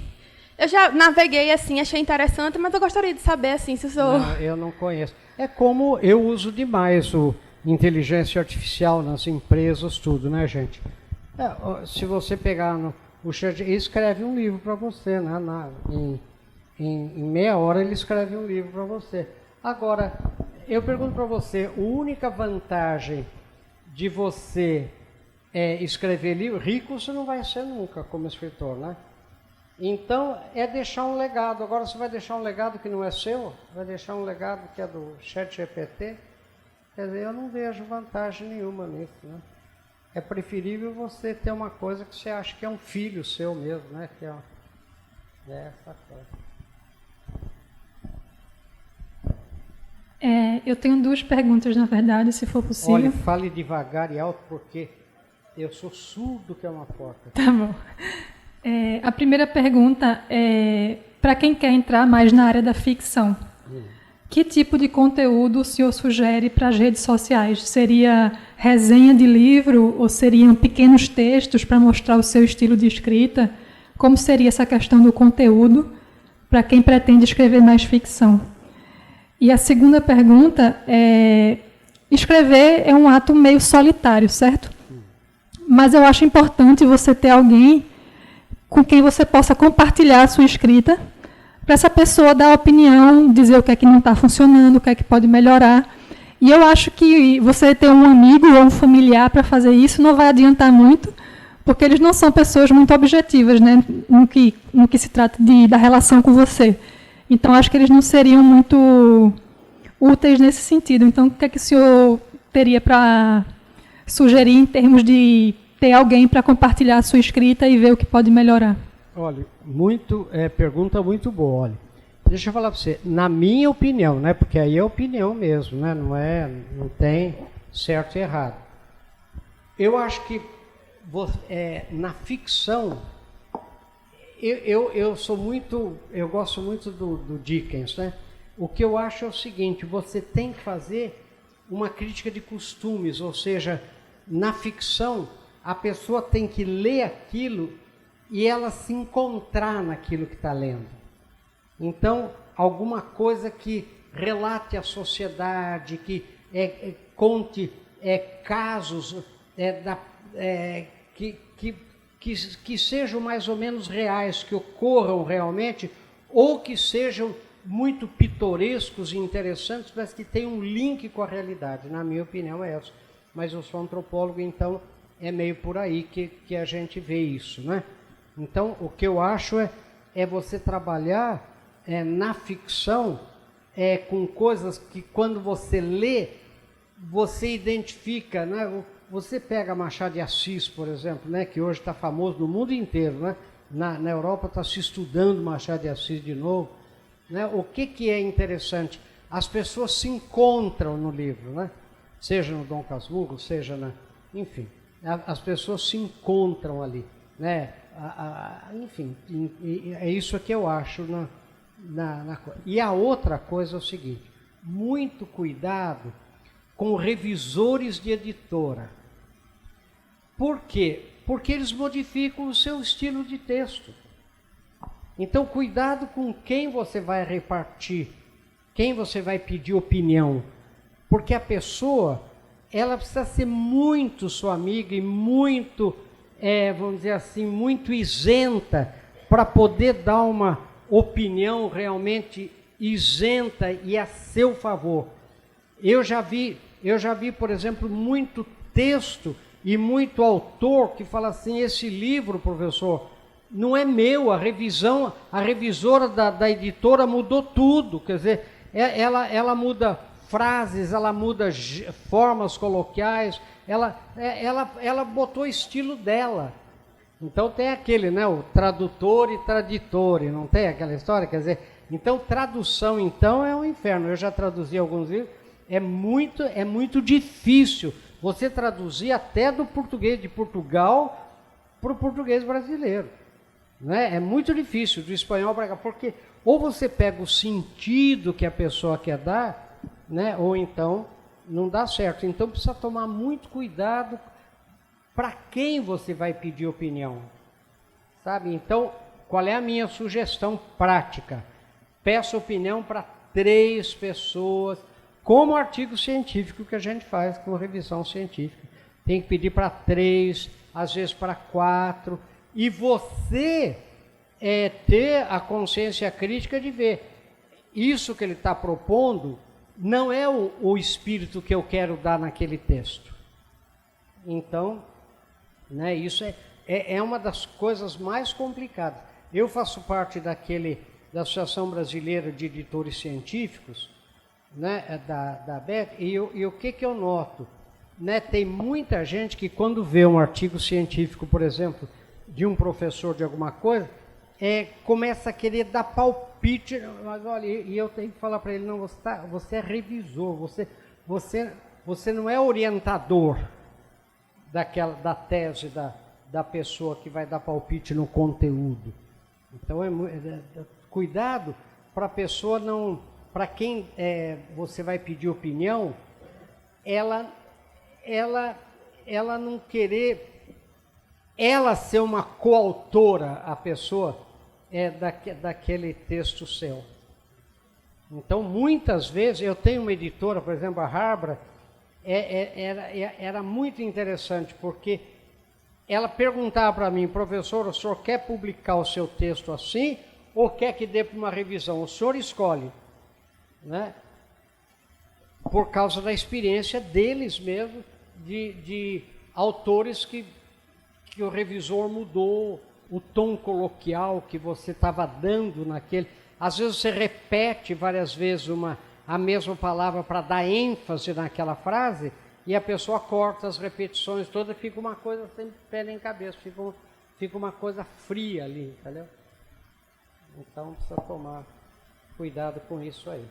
Eu já naveguei, assim, achei interessante, mas eu gostaria de saber, assim, se o senhor... Não, eu não conheço. É como eu uso demais o inteligência artificial nas empresas, tudo, né, gente? Se você pegar o chat, ele escreve um livro para você, né? Em meia hora ele escreve um livro para você. Agora, eu pergunto para você, a única vantagem de você escrever livro, rico você não vai ser nunca como escritor, né? Então, é deixar um legado. Agora, você vai deixar um legado que não é seu? Vai deixar um legado que é do ChatGPT? Quer dizer, eu não vejo vantagem nenhuma nisso, né? É preferível você ter uma coisa que você acha que é um filho seu mesmo, né? Que é essa coisa. Eu tenho 2 perguntas, na verdade, se for possível. Olha, fale devagar e alto, porque eu sou surdo que é uma porta. Tá bom. A primeira pergunta é para quem quer entrar mais na área da ficção. Que tipo de conteúdo o senhor sugere para as redes sociais? Seria resenha de livro ou seriam pequenos textos para mostrar o seu estilo de escrita? Como seria essa questão do conteúdo para quem pretende escrever mais ficção? E a segunda pergunta é: escrever é um ato meio solitário, certo? Mas eu acho importante você ter alguém com quem você possa compartilhar a sua escrita, para essa pessoa dar opinião, dizer o que é que não está funcionando, o que é que pode melhorar. E eu acho que você ter um amigo ou um familiar para fazer isso não vai adiantar muito, porque eles não são pessoas muito objetivas, né, no que se trata da relação com você. Então, acho que eles não seriam muito úteis nesse sentido. Então, o que é que o senhor teria para sugerir em termos de ter alguém para compartilhar a sua escrita e ver o que pode melhorar? Olha, pergunta muito boa. Olha, deixa eu falar para você, na minha opinião, né, porque aí é opinião mesmo, né, não tem certo e errado. Eu acho que na ficção, eu gosto muito do Dickens, né? O que eu acho é o seguinte: você tem que fazer uma crítica de costumes, ou seja, na ficção a pessoa tem que ler aquilo e ela se encontrar naquilo que está lendo. Então, alguma coisa que relate a sociedade, que conte casos que sejam mais ou menos reais, que ocorram realmente, ou que sejam muito pitorescos e interessantes, mas que tenham um link com a realidade. Na minha opinião é essa. Mas eu sou antropólogo, então é meio por aí que a gente vê isso, né? Então, o que eu acho é você trabalhar na ficção com coisas que, quando você lê, você identifica, né? Você pega Machado de Assis, por exemplo, né? Que hoje está famoso no mundo inteiro, né? Na Europa está se estudando Machado de Assis de novo, né? O que é interessante? As pessoas se encontram no livro, né? Seja no Dom Casmurro, seja enfim, as pessoas se encontram ali, né? Enfim, é isso que eu acho na coisa. E a outra coisa é o seguinte: muito cuidado com revisores de editora. Por quê? Porque eles modificam o seu estilo de texto. Então, cuidado com quem você vai repartir, quem você vai pedir opinião, porque a pessoa, ela precisa ser muito sua amiga e muito, vamos dizer assim, muito isenta para poder dar uma opinião realmente isenta e a seu favor. Eu já vi, por exemplo, muito texto e muito autor que fala assim: esse livro, professor, não é meu, a revisora da editora mudou tudo. Quer dizer, ela muda frases, ela muda formas coloquiais, ela botou o estilo dela. Então tem aquele, né, o tradutor e traditore, não tem aquela história? Quer dizer, Então, tradução, então, é um inferno. Eu já traduzi alguns livros. É muito difícil você traduzir até do português de Portugal para o português brasileiro. Né? É muito difícil, do espanhol para cá, porque ou você pega o sentido que a pessoa quer dar, né? Ou então não dá certo. Então precisa tomar muito cuidado para quem você vai pedir opinião. Sabe? Então, qual é a minha sugestão prática? Peço opinião para 3 pessoas, como artigo científico que a gente faz com revisão científica. Tem que pedir para 3, às vezes para 4, e você ter a consciência crítica de ver isso que ele está propondo não é o espírito que eu quero dar naquele texto. Então, né, isso é uma das coisas mais complicadas. Eu faço parte da Associação Brasileira de Editores Científicos, né, da ABEC, e o que eu noto? Né, tem muita gente que quando vê um artigo científico, por exemplo, de um professor de alguma coisa, começa a querer dar palpite, mas olha, e eu tenho que falar para ele, não, você é revisor, você não é orientador da tese da pessoa que vai dar palpite no conteúdo. Então, cuidado para a pessoa não, para quem você vai pedir opinião, ela não querer, ela ser uma coautora, a pessoa, daquele texto seu. Então, muitas vezes, eu tenho uma editora, por exemplo, a Harbra, era muito interessante, porque ela perguntava para mim, professor, o senhor quer publicar o seu texto assim, ou quer que dê para uma revisão? O senhor escolhe, né? Por causa da experiência deles mesmo, de autores que o revisor mudou o tom coloquial que você estava dando naquele. Às vezes você repete várias vezes a mesma palavra para dar ênfase naquela frase e a pessoa corta as repetições todas, fica uma coisa sem pé nem cabeça, fica uma coisa fria ali, entendeu? Então precisa tomar cuidado com isso aí.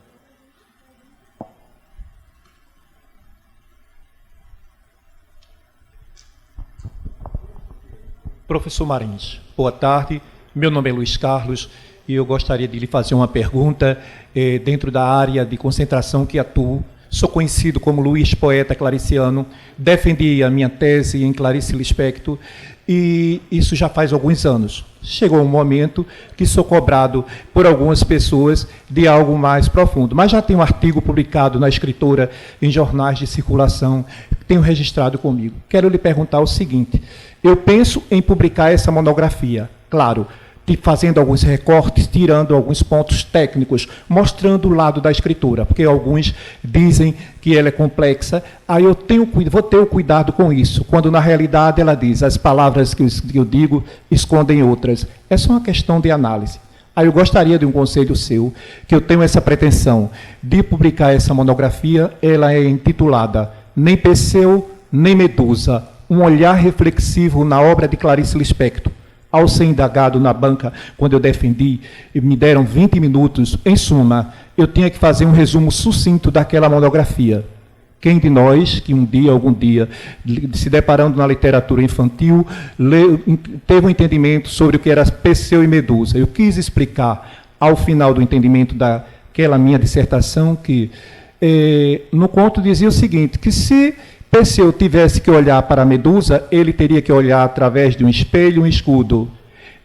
Professor Marins, boa tarde. Meu nome é Luiz Carlos e eu gostaria de lhe fazer uma pergunta dentro da área de concentração que atuo. Sou conhecido como Luiz Poeta Clariciano, defendi a minha tese em Clarice Lispector e isso já faz alguns anos. Chegou um momento que sou cobrado por algumas pessoas de algo mais profundo, mas já tenho um artigo publicado na Escritora em jornais de circulação, tenho registrado comigo. Quero lhe perguntar o seguinte, eu penso em publicar essa monografia, claro, fazendo alguns recortes, tirando alguns pontos técnicos, mostrando o lado da escritura, porque alguns dizem que ela é complexa, aí eu vou ter o cuidado com isso, quando na realidade ela diz, as palavras que eu digo escondem outras. É só uma questão de análise. Aí eu gostaria de um conselho seu, que eu tenho essa pretensão de publicar essa monografia, ela é intitulada Nem Perseu, nem Medusa, um olhar reflexivo na obra de Clarice Lispector. Ao ser indagado na banca, quando eu defendi, me deram 20 minutos. Em suma, eu tinha que fazer um resumo sucinto daquela monografia. Quem de nós, que algum dia, se deparando na literatura infantil, teve um entendimento sobre o que era Perseu e Medusa? Eu quis explicar, ao final do entendimento daquela minha dissertação, que no conto dizia o seguinte, que se Perseu tivesse que olhar para a Medusa, ele teria que olhar através de um espelho e um escudo.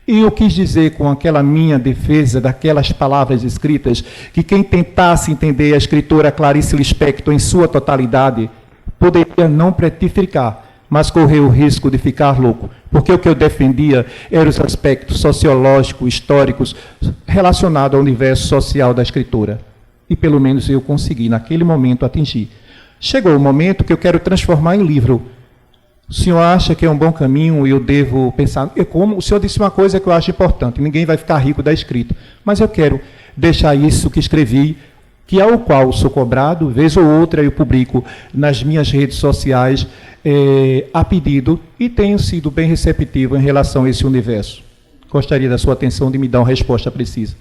E eu quis dizer com aquela minha defesa daquelas palavras escritas, que quem tentasse entender a escritora Clarice Lispector em sua totalidade, poderia não pretificar, mas correr o risco de ficar louco, porque o que eu defendia eram os aspectos sociológicos, históricos, relacionados ao universo social da escritora. E pelo menos eu consegui, naquele momento, atingir. Chegou o momento que eu quero transformar em livro. O senhor acha que é um bom caminho e eu devo pensar... O senhor disse uma coisa que eu acho importante, ninguém vai ficar rico da escrita, mas eu quero deixar isso que escrevi, que ao qual sou cobrado, vez ou outra eu publico nas minhas redes sociais a pedido e tenho sido bem receptivo em relação a esse universo. Gostaria da sua atenção de me dar uma resposta precisa.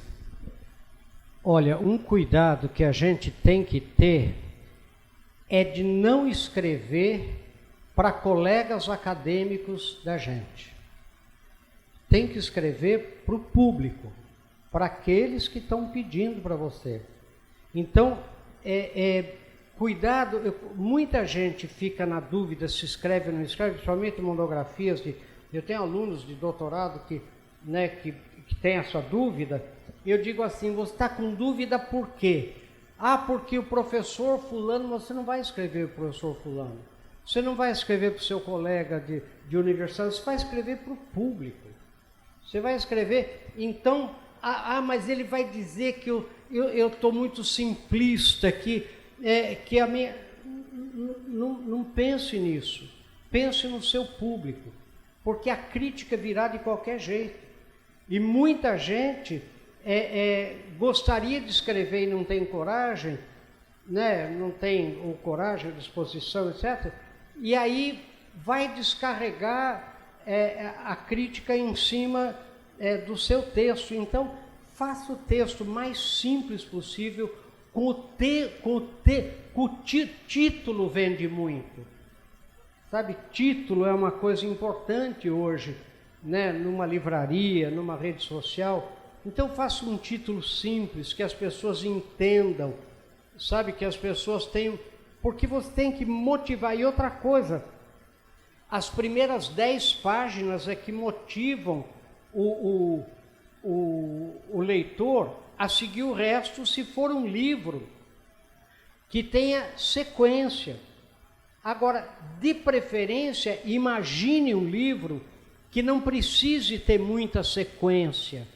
Olha, um cuidado que a gente tem que ter é de não escrever para colegas acadêmicos da gente. Tem que escrever para o público, para aqueles que estão pedindo para você. Então, cuidado, muita gente fica na dúvida se escreve ou não escreve, principalmente monografias. Eu tenho alunos de doutorado que tem essa dúvida. Eu digo assim, você está com dúvida por quê? Porque o professor fulano, você não vai escrever para o professor fulano. Você não vai escrever para o seu colega de universidade, você vai escrever para o público. Você vai escrever, então, mas ele vai dizer que eu estou muito simplista, que a minha... Não pense nisso. Pense no seu público, porque a crítica virá de qualquer jeito. E muita gente gostaria de escrever e não tem coragem, né? Não tem coragem, disposição, etc. E aí vai descarregar a crítica em cima do seu texto. Então, faça o texto mais simples possível, o título vende muito. Sabe, título é uma coisa importante hoje, né? Numa livraria, numa rede social. Então, faça um título simples, que as pessoas entendam, sabe, que as pessoas tenham... Porque você tem que motivar. E outra coisa, as primeiras 10 páginas é que motivam o leitor a seguir o resto, se for um livro que tenha sequência. Agora, de preferência, imagine um livro que não precise ter muita sequência,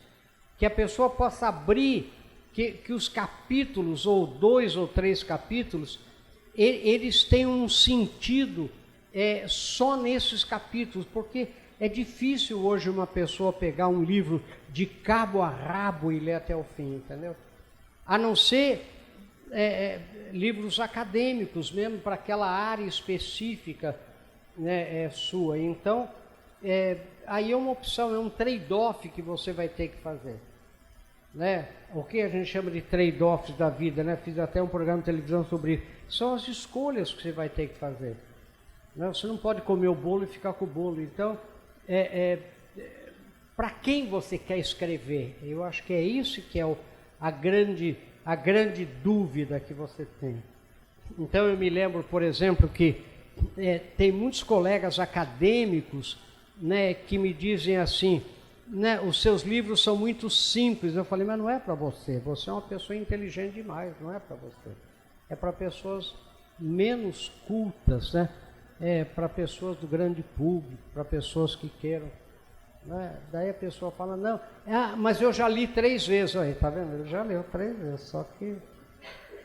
que a pessoa possa abrir, que os capítulos, ou 2 ou 3 capítulos, eles tenham um sentido só nesses capítulos, porque é difícil hoje uma pessoa pegar um livro de cabo a rabo e ler até o fim, entendeu? A não ser livros acadêmicos mesmo, para aquela área específica, né, sua. Então, aí é uma opção, é um trade-off que você vai ter que fazer. Né? O que a gente chama de trade-offs da vida, né? Fiz até um programa de televisão sobre isso. São as escolhas que você vai ter que fazer. Né? Você não pode comer o bolo e ficar com o bolo. Então, para quem você quer escrever? Eu acho que é isso que é a grande dúvida que você tem. Então, eu me lembro, por exemplo, que tem muitos colegas acadêmicos, né, que me dizem assim, né, os seus livros são muito simples. Eu falei, mas não é para você. Você é uma pessoa inteligente demais, não é para você. É para pessoas menos cultas, né? Para pessoas do grande público, para pessoas que queiram. Né? Daí a pessoa fala, não, mas eu já li 3 vezes. Aí, tá vendo? Ele já leu 3 vezes, só que...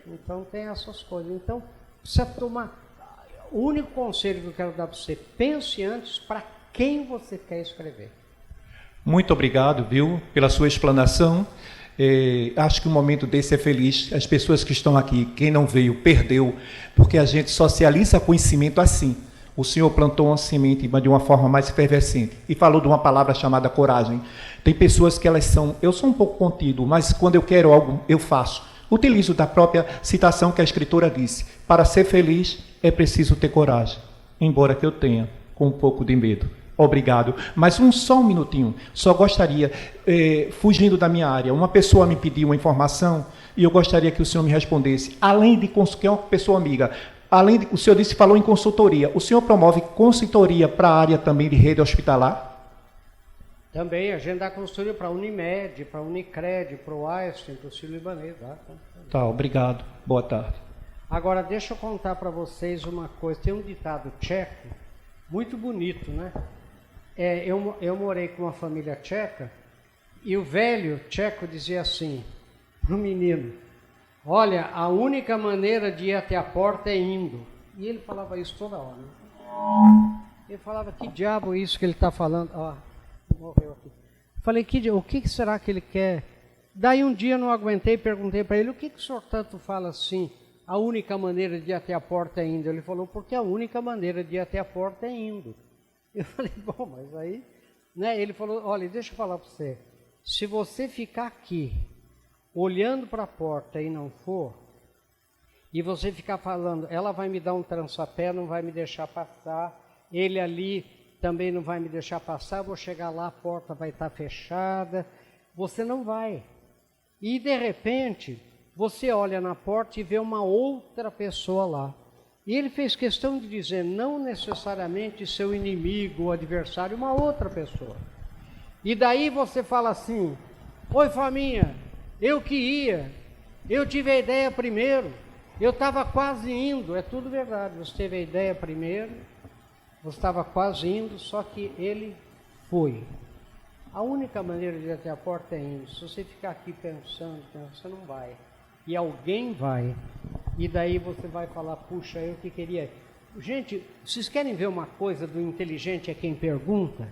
Então tem essas coisas. Então, precisa tomar... O único conselho que eu quero dar para você, pense antes para quem você quer escrever. Muito obrigado, viu, pela sua explanação. Acho que um momento desse é feliz. As pessoas que estão aqui, quem não veio, perdeu, porque a gente socializa conhecimento assim. O senhor plantou uma semente, mas de uma forma mais efervescente, e falou de uma palavra chamada coragem. Tem pessoas que elas são... Eu sou um pouco contido, mas quando eu quero algo, eu faço. Utilizo da própria citação que a escritora disse. Para ser feliz, é preciso ter coragem, embora que eu tenha com um pouco de medo. Obrigado. Mas só um minutinho. Só gostaria, fugindo da minha área, uma pessoa me pediu uma informação e eu gostaria que o senhor me respondesse. Além de que é uma pessoa amiga, o senhor falou em consultoria. O senhor promove consultoria para a área também de rede hospitalar? Também, a gente dá consultoria para a Unimed, para a Unicred, para o Einstein, para o Sírio-Libanês. Tá, obrigado. Boa tarde. Agora, deixa eu contar para vocês uma coisa. Tem um ditado tcheco, muito bonito, né? Eu morei com uma família tcheca, e o velho tcheco dizia assim, para o menino, olha, a única maneira de ir até a porta é indo. E ele falava isso toda hora. Né? Ele falava, que diabo é isso que ele está falando? Morreu aqui. Falei, o que será que ele quer? Daí um dia eu não aguentei e perguntei para ele, o que o senhor tanto fala assim? A única maneira de ir até a porta é indo. Ele falou, porque a única maneira de ir até a porta é indo. Eu falei, bom, mas aí... Né? Ele falou, olha, deixa eu falar para você. Se você ficar aqui olhando para a porta e não for, e você ficar falando, ela vai me dar um trançapé, não vai me deixar passar, ele ali também não vai me deixar passar, vou chegar lá, a porta vai estar fechada, você não vai. E de repente, você olha na porta e vê uma outra pessoa lá. E ele fez questão de dizer, não necessariamente seu inimigo ou adversário, uma outra pessoa. E daí você fala assim, oi Faminha, eu que ia, eu tive a ideia primeiro, eu estava quase indo, é tudo verdade, você teve a ideia primeiro, você estava quase indo, só que ele foi. A única maneira de ir até a porta é indo. Se você ficar aqui pensando, você não vai. E alguém vai. E daí você vai falar, puxa, eu que queria. Gente, vocês querem ver uma coisa do inteligente é quem pergunta?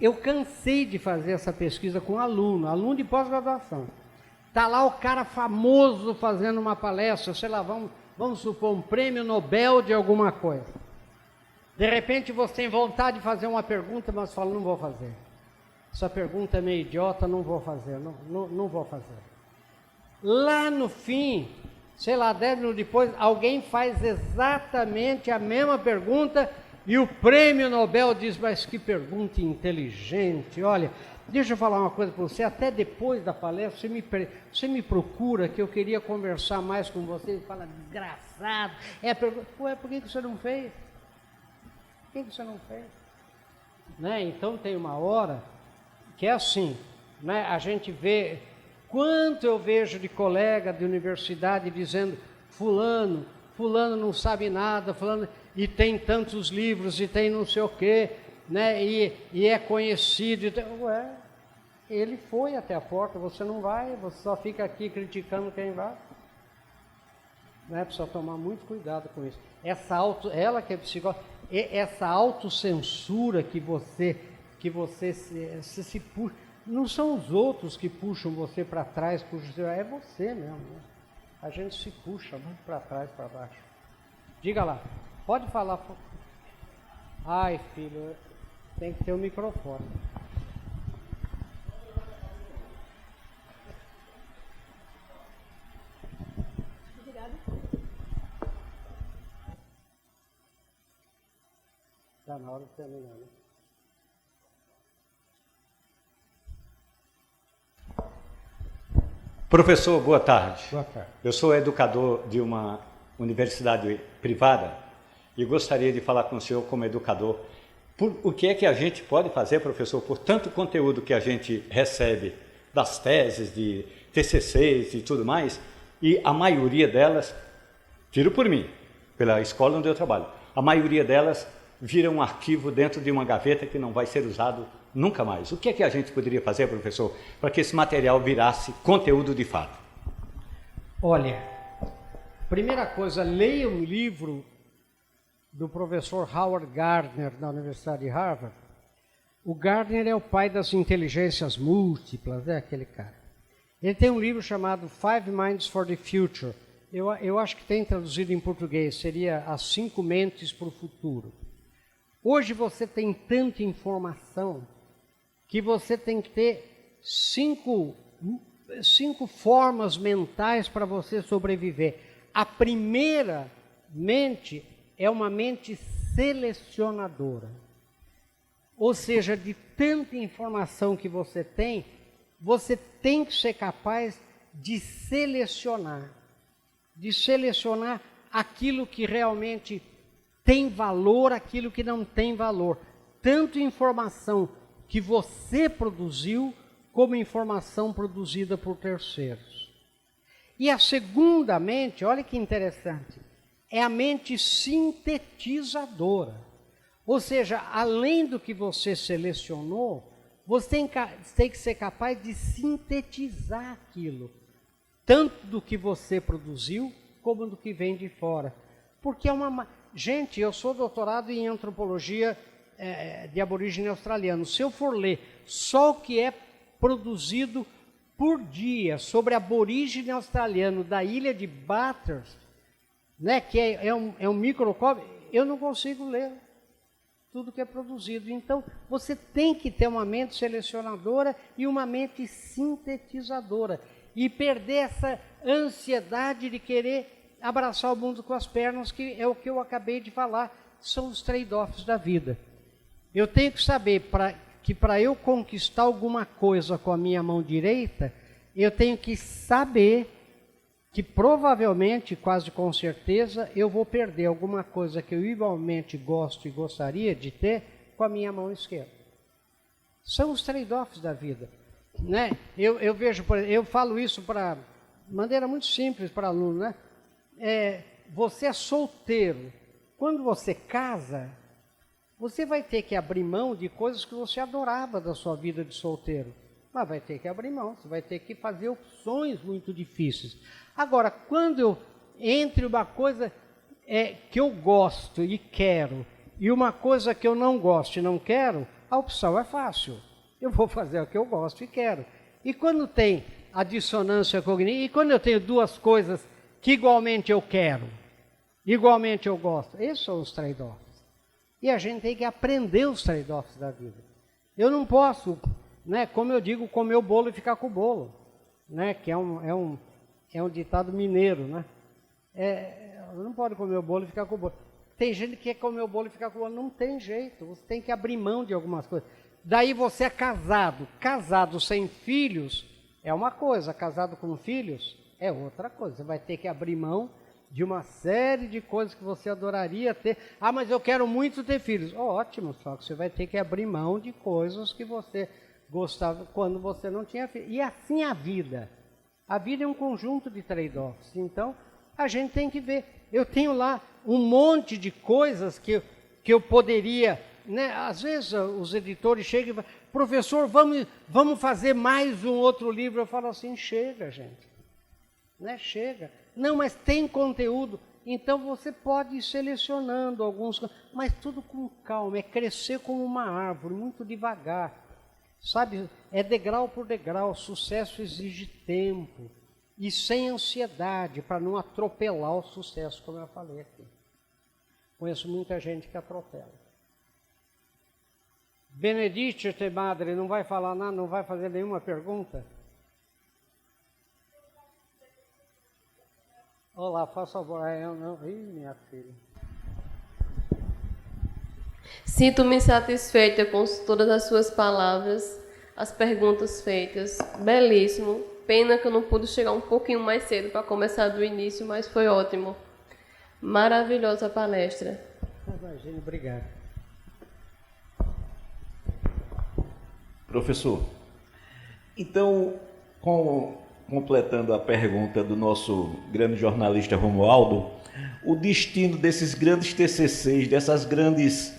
Eu cansei de fazer essa pesquisa com aluno de pós-graduação. Está lá o cara famoso fazendo uma palestra, sei lá, vamos supor, um prêmio Nobel de alguma coisa. De repente você tem vontade de fazer uma pergunta, mas fala, não vou fazer. Essa pergunta é meio idiota, não vou fazer, não vou fazer. Lá no fim, sei lá, 10 minutos depois, alguém faz exatamente a mesma pergunta e o prêmio Nobel diz, mas que pergunta inteligente, olha, deixa eu falar uma coisa para você, até depois da palestra, você me procura que eu queria conversar mais com você, ele fala, desgraçado, ué, por que você não fez? Por que você não fez? Né? Então tem uma hora que é assim, né? A gente vê, quanto eu vejo de colega de universidade dizendo, fulano não sabe nada, fulano, e tem tantos livros, e tem não sei o quê, né? E é conhecido, ué, ele foi até a porta, você não vai, você só fica aqui criticando quem vai. Né? Precisa tomar muito cuidado com isso. Ela que é psicóloga, essa autocensura que você se puxa, não são os outros que puxam você para trás, é você mesmo. Né? A gente se puxa muito para trás, para baixo. Diga lá, pode falar. Ai, filho, tem que ter o microfone. Está na hora de terminar, né? Professor, boa tarde. Boa tarde. Eu sou educador de uma universidade privada e gostaria de falar com o senhor como educador. O que é que a gente pode fazer, professor, por tanto conteúdo que a gente recebe das teses, de TCCs e tudo mais, e a maioria delas, tiro por mim, pela escola onde eu trabalho, a maioria delas vira um arquivo dentro de uma gaveta que não vai ser usado nunca mais. O que é que a gente poderia fazer, professor, para que esse material virasse conteúdo de fato? Olha, primeira coisa, leia um livro do professor Howard Gardner, da Universidade de Harvard. O Gardner é o pai das inteligências múltiplas, é aquele cara. Ele tem um livro chamado Five Minds for the Future. Eu acho que tem traduzido em português, seria As 5 Mentes para o Futuro. Hoje você tem tanta informação que você tem que ter cinco formas mentais para você sobreviver. A primeira mente é uma mente selecionadora. Ou seja, de tanta informação que você tem que ser capaz de selecionar aquilo que realmente tem valor, aquilo que não tem valor. Tanto informação que você produziu, como informação produzida por terceiros. E a segunda mente, olha que interessante, é a mente sintetizadora. Ou seja, além do que você selecionou, você tem que ser capaz de sintetizar aquilo, tanto do que você produziu, como do que vem de fora. Porque é uma... Gente, eu sou doutorado em antropologia de aborígene australiano. Se eu for ler só o que é produzido por dia sobre aborígene australiano da ilha de Bathurst, né, que é um microcosmo, eu não consigo ler tudo que é produzido. Então, você tem que ter uma mente selecionadora e uma mente sintetizadora. e perder essa ansiedade de querer abraçar o mundo com as pernas, que é o que eu acabei de falar, são os trade-offs da vida. Eu tenho que saber que para eu conquistar alguma coisa com a minha mão direita, eu tenho que saber que provavelmente, quase com certeza, eu vou perder alguma coisa que eu igualmente gosto e gostaria de ter com a minha mão esquerda. São os trade-offs da vida, né? Eu vejo, eu falo isso de maneira muito simples para aluno, né? Você é solteiro. Quando você casa, você vai ter que abrir mão de coisas que você adorava da sua vida de solteiro. Mas vai ter que abrir mão, você vai ter que fazer opções muito difíceis. Agora, quando entre uma coisa que eu gosto e quero, e uma coisa que eu não gosto e não quero, a opção é fácil. Eu vou fazer o que eu gosto e quero. E quando tem a dissonância cognitiva, e quando eu tenho duas coisas que igualmente eu quero, igualmente eu gosto, esses são os trade-offs. E a gente tem que aprender os trade-offs da vida. Eu não posso, né, como eu digo, comer o bolo e ficar com o bolo, né, que é um ditado mineiro, né? Não pode comer o bolo e ficar com o bolo. Tem gente que quer comer o bolo e ficar com o bolo. Não tem jeito, você tem que abrir mão de algumas coisas. Daí você é casado. Casado sem filhos é uma coisa, casado com filhos é outra coisa. Você vai ter que abrir mão de uma série de coisas que você adoraria ter. Ah, mas eu quero muito ter filhos. Ótimo, só que você vai ter que abrir mão de coisas que você gostava quando você não tinha filhos. E assim a vida. A vida é um conjunto de trade-offs. Então, a gente tem que ver. Eu tenho lá um monte de coisas que eu poderia, né? Às vezes os editores chegam e falam, professor, vamos fazer mais um outro livro. Eu falo assim, chega, gente. Né? Chega. Não, mas tem conteúdo. Então você pode ir selecionando alguns, mas tudo com calma. É crescer como uma árvore, muito devagar. Sabe, é degrau por degrau, sucesso exige tempo e sem ansiedade para não atropelar o sucesso, como eu falei aqui. Conheço muita gente que atropela. Benedicite Madre, não vai falar nada, não vai fazer nenhuma pergunta? Olá, faça favor. Ih, minha filha. Sinto-me satisfeita com todas as suas palavras, as perguntas feitas. Belíssimo. Pena que eu não pude chegar um pouquinho mais cedo para começar do início, mas foi ótimo. Maravilhosa palestra. Imagina, obrigado. Professor, então, completando a pergunta do nosso grande jornalista Romualdo, o destino desses grandes TCCs, dessas grandes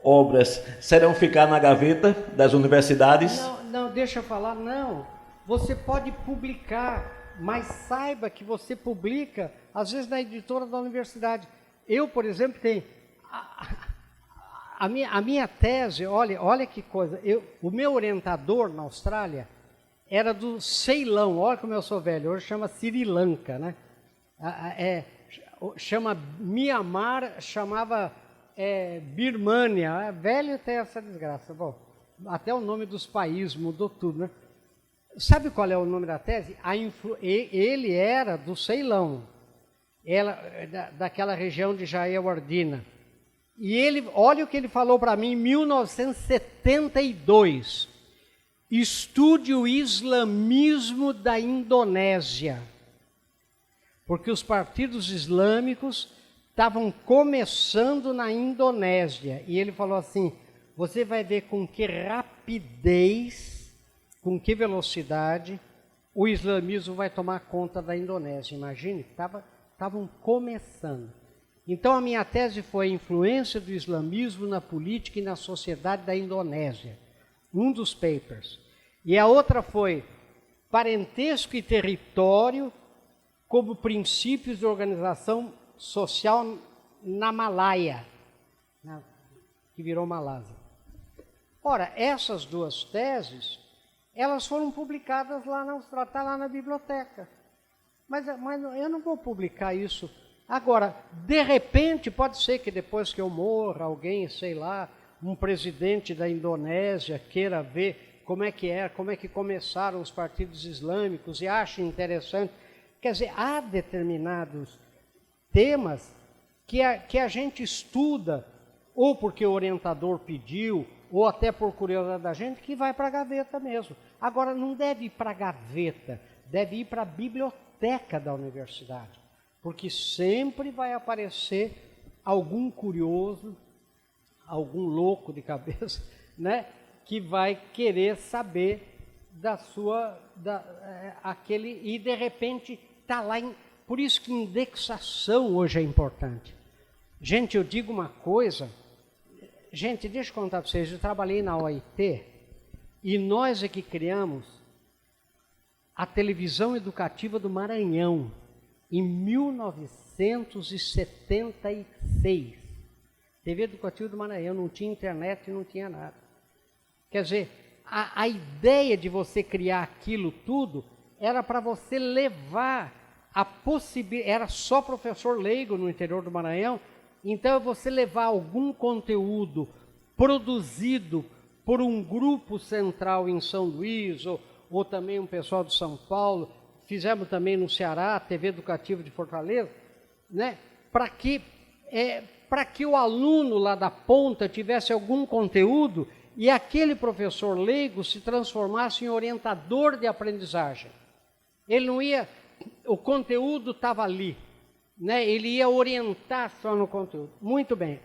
obras, serão ficar na gaveta das universidades? Não, deixa eu falar, não. Você pode publicar, mas saiba que você publica, às vezes, na editora da universidade. Eu, por exemplo, tenho... A minha tese, olha que coisa, o meu orientador na Austrália era do Ceilão, olha como eu sou velho, hoje chama Sri Lanka, né? Chama Myanmar, chamava Birmânia, velho tem essa desgraça. Bom, até o nome dos países mudou tudo, né? Sabe qual é o nome da tese? Ele era do Ceilão, daquela região de Jayawardenea. E olha o que ele falou para mim em 1972. Estude o islamismo da Indonésia. Porque os partidos islâmicos estavam começando na Indonésia. E ele falou assim, você vai ver com que rapidez, com que velocidade o islamismo vai tomar conta da Indonésia. Imagine, estavam começando. Então, a minha tese foi a influência do islamismo na política e na sociedade da Indonésia. Um dos papers. E a outra foi parentesco e território como princípios de organização social na Malaya, que virou Malásia. Ora, essas duas teses, elas foram publicadas lá na Austrália, está lá na biblioteca. Mas eu não vou publicar isso. Agora, de repente, pode ser que depois que eu morra, alguém, sei lá, um presidente da Indonésia queira ver como é que começaram os partidos islâmicos e acha interessante. Quer dizer, há determinados temas que a gente estuda, ou porque o orientador pediu, ou até por curiosidade da gente, que vai para a gaveta mesmo. Agora, não deve ir para a gaveta, deve ir para a biblioteca da universidade, porque sempre vai aparecer algum curioso, algum louco de cabeça, né, que vai querer saber aquele, e de repente está lá. Por isso que indexação hoje é importante. Gente, eu digo uma coisa, gente, deixa eu contar para vocês, eu trabalhei na OIT e nós é que criamos a televisão educativa do Maranhão em 1976. TV educativa do Maranhão, não tinha internet e não tinha nada. Quer dizer, a ideia de você criar aquilo tudo era para você levar a possibilidade, era só professor leigo no interior do Maranhão, então é você levar algum conteúdo produzido por um grupo central em São Luís, ou também um pessoal de São Paulo, fizemos também no Ceará, a TV Educativa de Fortaleza, né, para que o aluno lá da ponta tivesse algum conteúdo e aquele professor leigo se transformasse em orientador de aprendizagem. Ele não ia, o conteúdo estava ali, né? Ele ia orientar só no conteúdo. Muito bem.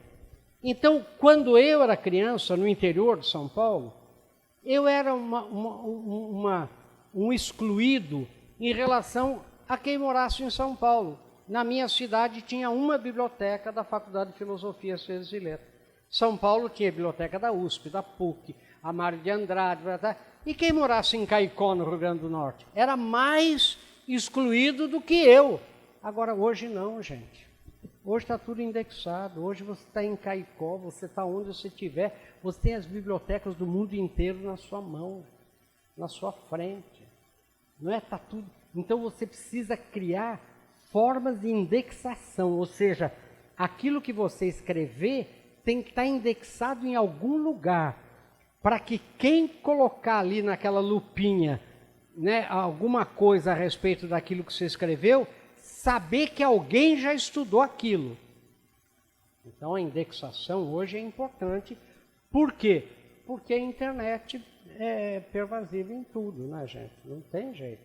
Então, quando eu era criança, no interior de São Paulo, eu era um excluído em relação a quem morasse em São Paulo. Na minha cidade tinha uma biblioteca da Faculdade de Filosofia, Ciências e Letras. São Paulo tinha a biblioteca da USP, da PUC, a Mário de Andrade, e quem morasse em Caicó, no Rio Grande do Norte, era mais excluído do que eu. Agora, hoje não, gente. Hoje está tudo indexado, hoje você está em Caicó, você está onde você estiver, você tem as bibliotecas do mundo inteiro na sua mão, na sua frente. Não é? Está tudo. Então você precisa criar formas de indexação, ou seja, aquilo que você escrever tem que estar indexado em algum lugar, para que quem colocar ali naquela lupinha, né, alguma coisa a respeito daquilo que você escreveu, saber que alguém já estudou aquilo. Então a indexação hoje é importante. Por quê? Porque a internet é pervasiva em tudo, né, gente? Não tem jeito.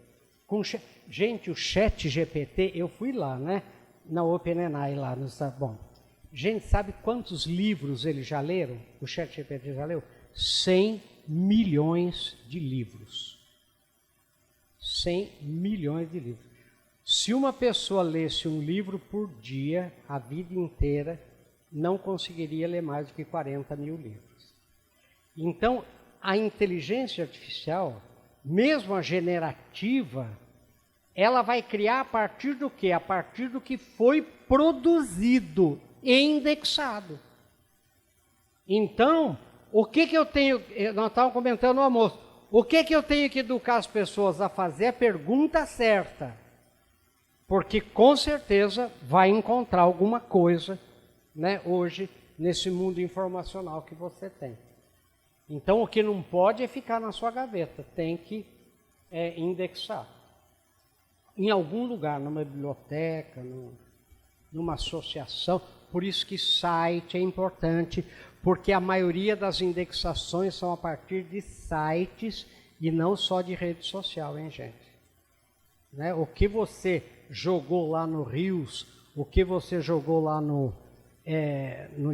Gente, o ChatGPT, eu fui lá, né? Na OpenAI lá no estado. Bom, gente, sabe quantos livros eles já leram? O ChatGPT já leu? 100 milhões de livros. 100 milhões de livros. Se uma pessoa lesse um livro por dia, a vida inteira, não conseguiria ler mais do que 40 mil livros. Então, a inteligência artificial, mesmo a generativa, ela vai criar a partir do quê? A partir do que foi produzido e indexado. Então, o que eu tenho... Nós estávamos comentando no almoço. O que eu tenho que educar as pessoas a fazer? A pergunta certa. Porque, com certeza, vai encontrar alguma coisa, né, hoje, nesse mundo informacional que você tem. Então, o que não pode é ficar na sua gaveta, tem que indexar. Em algum lugar, numa biblioteca, numa associação. Por isso que site é importante, porque a maioria das indexações são a partir de sites e não só de rede social, hein, gente? Né? O que você jogou lá no Reels, o que você jogou lá no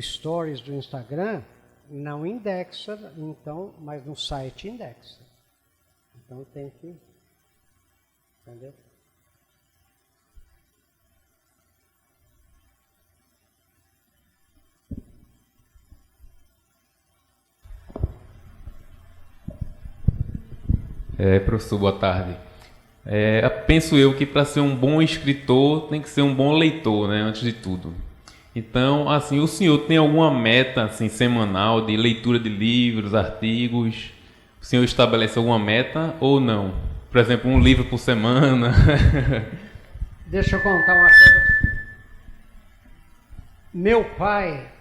Stories do Instagram, não indexa, então, mas no site indexa. Então tem que... Entendeu? Professor, boa tarde. Penso eu que para ser um bom escritor tem que ser um bom leitor, né, antes de tudo. Então, assim, o senhor tem alguma meta assim, semanal de leitura de livros, artigos? O senhor estabelece alguma meta ou não? Por exemplo, um livro por semana? Deixa eu contar uma coisa. Meu pai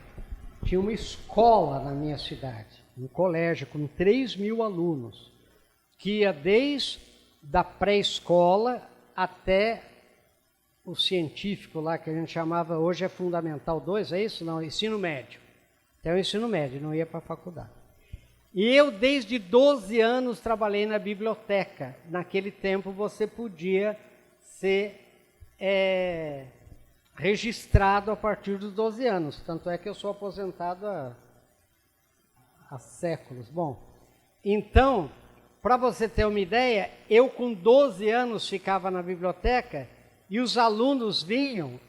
tinha uma escola na minha cidade, um colégio com 3.000 alunos, que ia desde da pré-escola até o científico lá, que a gente chamava, hoje é Fundamental 2, é isso? Não, ensino médio. Até o ensino médio, não ia para a faculdade. E eu, desde 12 anos, trabalhei na biblioteca. Naquele tempo, você podia ser registrado a partir dos 12 anos. Tanto é que eu sou aposentado há séculos. Bom, então, para você ter uma ideia, eu com 12 anos ficava na biblioteca e os alunos vinham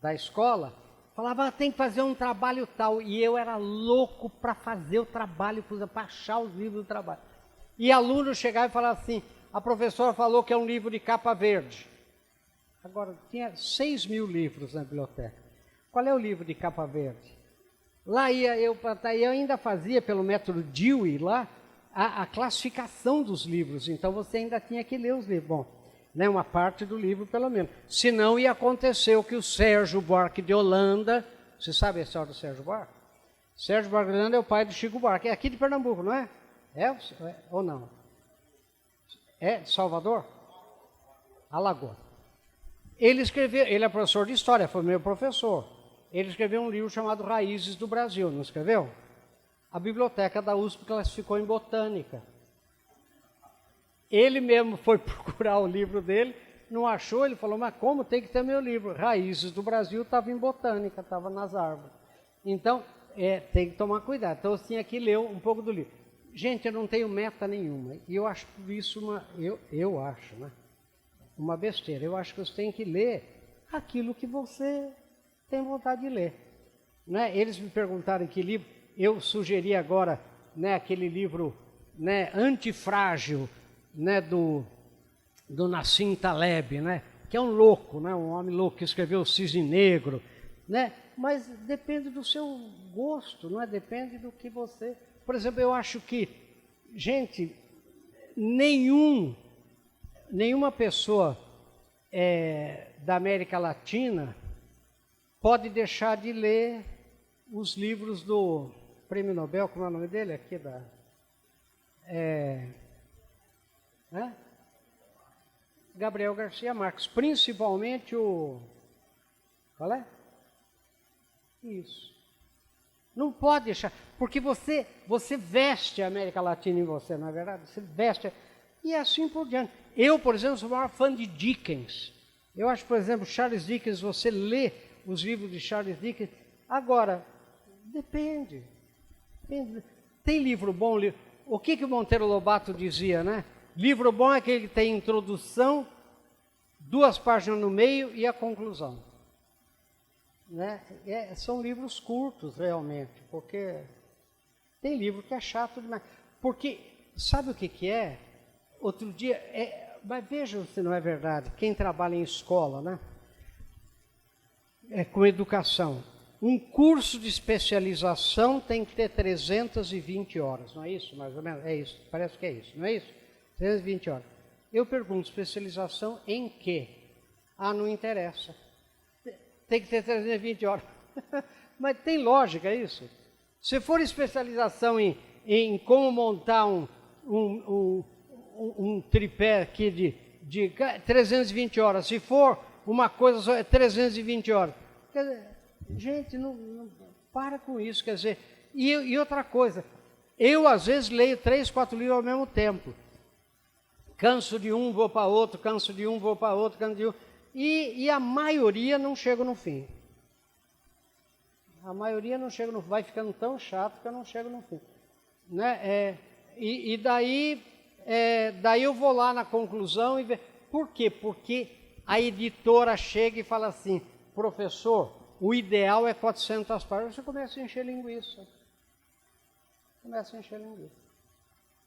da escola, falavam, tem que fazer um trabalho tal. E eu era louco para fazer o trabalho, para achar os livros do trabalho. E aluno chegava e falava assim, a professora falou que é um livro de capa verde. Agora, tinha 6.000 livros na biblioteca. Qual é o livro de capa verde? Lá ia eu ainda fazia, pelo método Dewey, lá, a classificação dos livros. Então, você ainda tinha que ler os livros. Bom, né, uma parte do livro, pelo menos. Senão, ia acontecer o que o Sérgio Buarque de Holanda... Você sabe a história do Sérgio Buarque? Sérgio Buarque de Holanda é o pai do Chico Buarque. É aqui de Pernambuco, não é? É ou não? É de Salvador? Alagoas. Ele escreveu... Ele é professor de história, foi meu professor. Ele escreveu um livro chamado Raízes do Brasil, não escreveu? A biblioteca da USP classificou em botânica. Ele mesmo foi procurar o livro dele, não achou, ele falou, mas como tem que ter meu livro? Raízes do Brasil estava em botânica, estava nas árvores. Então, tem que tomar cuidado. Então, eu tinha que ler um pouco do livro. Gente, eu não tenho meta nenhuma, e eu acho isso eu acho, né? Uma besteira. Eu acho que você tem que ler aquilo que você tem vontade de ler. Né? Eles me perguntaram que livro, eu sugeri agora, né, aquele livro, né, Antifrágil, né, do Nassim Taleb, né, que é um louco, né, um homem louco que escreveu O Cisne Negro, né, mas depende do seu gosto, não é? Depende do que você... Por exemplo, eu acho que, gente, nenhuma pessoa da América Latina pode deixar de ler os livros do Prêmio Nobel, como é o nome dele aqui, né? Gabriel Garcia Marques, principalmente o... Qual é? Isso. Não pode deixar, porque você veste a América Latina em você, não é verdade? Você veste, e assim por diante. Eu, por exemplo, sou o maior fã de Dickens. Eu acho, por exemplo, Charles Dickens, você lê os livros de Charles Dickens. Agora, depende. Tem livro bom, o que o Monteiro Lobato dizia, né? Livro bom é aquele que tem introdução, 2 páginas no meio e a conclusão. Né? São livros curtos, realmente, porque tem livro que é chato demais. Porque, sabe o que é? Outro dia, mas vejam se não é verdade, quem trabalha em escola, né? Com educação. Um curso de especialização tem que ter 320 horas, não é isso? Mais ou menos? É isso, parece que é isso, não é isso? 320 horas. Eu pergunto, especialização em quê? Ah, não interessa. Tem que ter 320 horas. Mas tem lógica isso? Se for especialização em como montar um tripé aqui de 320 horas, se for uma coisa só, é 320 horas. Quer dizer, gente, não para com isso, quer dizer... E outra coisa, eu às vezes leio 3, 4 livros ao mesmo tempo. Canso de um, vou para outro, canso de um, vou para outro, canso de um... E a maioria não chega no fim. A maioria não chega no fim. Vai ficando tão chato que eu não chego no fim. Né? Daí eu vou lá na conclusão e ver. Por quê? Porque a editora chega e fala assim, professor, o ideal é 400 páginas. Você começa a encher linguiça.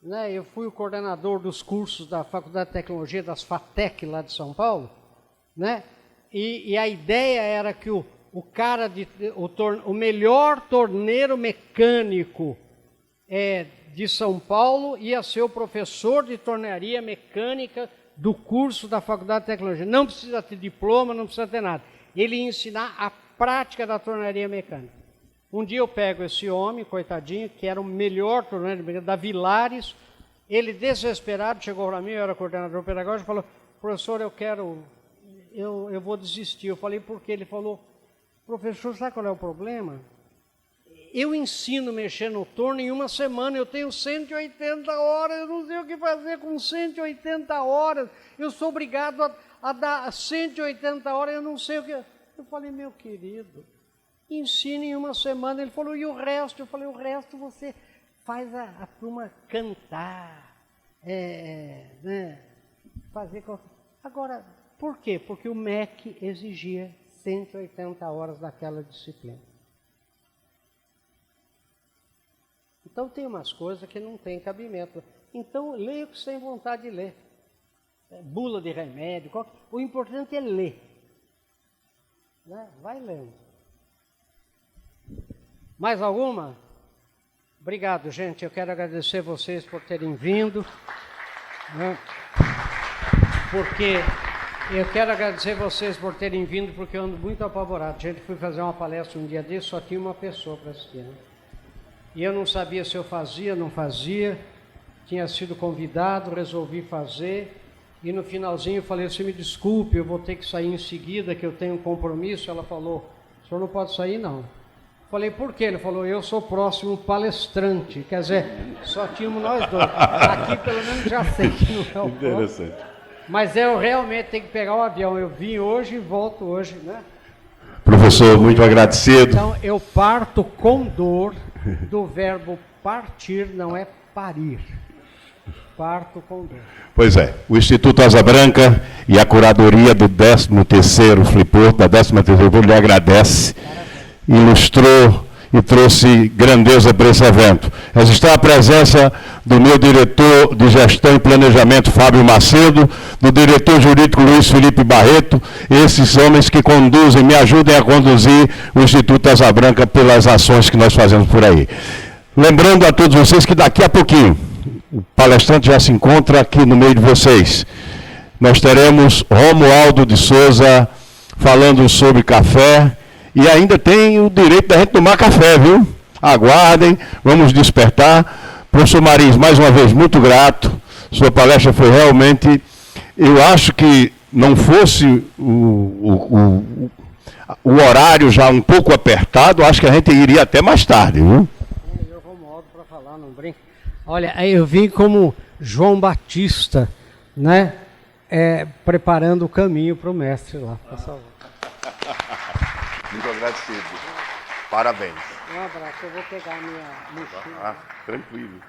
Né? Eu fui o coordenador dos cursos da Faculdade de Tecnologia, das FATEC, lá de São Paulo. Né? E a ideia era que o melhor torneiro mecânico de São Paulo ia ser o professor de tornearia mecânica do curso da Faculdade de Tecnologia. Não precisa ter diploma, não precisa ter nada. Ele ia ensinar a prática da tornearia mecânica. Um dia eu pego esse homem, coitadinho, que era o melhor torneio da Vilares, ele desesperado chegou para mim, eu era coordenador pedagógico, falou, professor, eu vou desistir. Eu falei, por quê? Ele falou, professor, sabe qual é o problema? Eu ensino a mexer no torno em uma semana, eu tenho 180 horas, eu não sei o que fazer com 180 horas, eu sou obrigado a dar 180 horas, eu não sei o que... Eu falei, meu querido, ensine em uma semana. Ele falou, e o resto? Eu falei, o resto você faz a turma cantar, né, fazer... Agora, por quê? Porque o MEC exigia 180 horas daquela disciplina. Então tem umas coisas que não tem cabimento. Então leia o que você tem vontade de ler. Bula de remédio, o importante é ler. Né? Vai lendo. Mais alguma? Obrigado, gente. Eu quero agradecer vocês por terem vindo. Né? Eu quero agradecer vocês por terem vindo, porque eu ando muito apavorado. A gente foi fazer uma palestra um dia desse, só tinha uma pessoa para assistir. Né? E eu não sabia se eu fazia, não fazia. Tinha sido convidado, resolvi fazer. E no finalzinho eu falei, você me desculpe, eu vou ter que sair em seguida, que eu tenho um compromisso. Ela falou, o senhor não pode sair, não. Falei, por quê? Ele falou, eu sou próximo palestrante. Quer dizer, só tínhamos nós dois. Aqui pelo menos já sei que não é o Interessante. próximo. Mas eu realmente tenho que pegar o avião. Eu vim hoje e volto hoje, né? Professor, muito agradecido. Então, eu parto com dor do verbo partir, não é parir. Parto com dor. Pois é, o Instituto Asa Branca e a curadoria do 13º Fliport, da 13ª, lhe agradece, ilustrou e trouxe grandeza para esse evento. Está a presença do meu diretor de Gestão e Planejamento, Fábio Macedo, do diretor jurídico Luiz Felipe Barreto, esses homens que conduzem, me ajudem a conduzir o Instituto Asa Branca pelas ações que nós fazemos por aí. Lembrando a todos vocês que daqui a pouquinho, o palestrante já se encontra aqui no meio de vocês. Nós teremos Romualdo de Souza falando sobre café, e ainda tem o direito da gente tomar café, viu? Aguardem, vamos despertar. Professor Marins, mais uma vez, muito grato. Sua palestra foi realmente... Eu acho que não fosse o horário já um pouco apertado, acho que a gente iria até mais tarde, viu? Eu Romualdo para falar, não brinca. Olha, eu vim como João Batista, né? Preparando o caminho para o mestre lá. Muito agradecido. Parabéns. Um abraço, eu vou pegar a minha mochila. Tranquilo.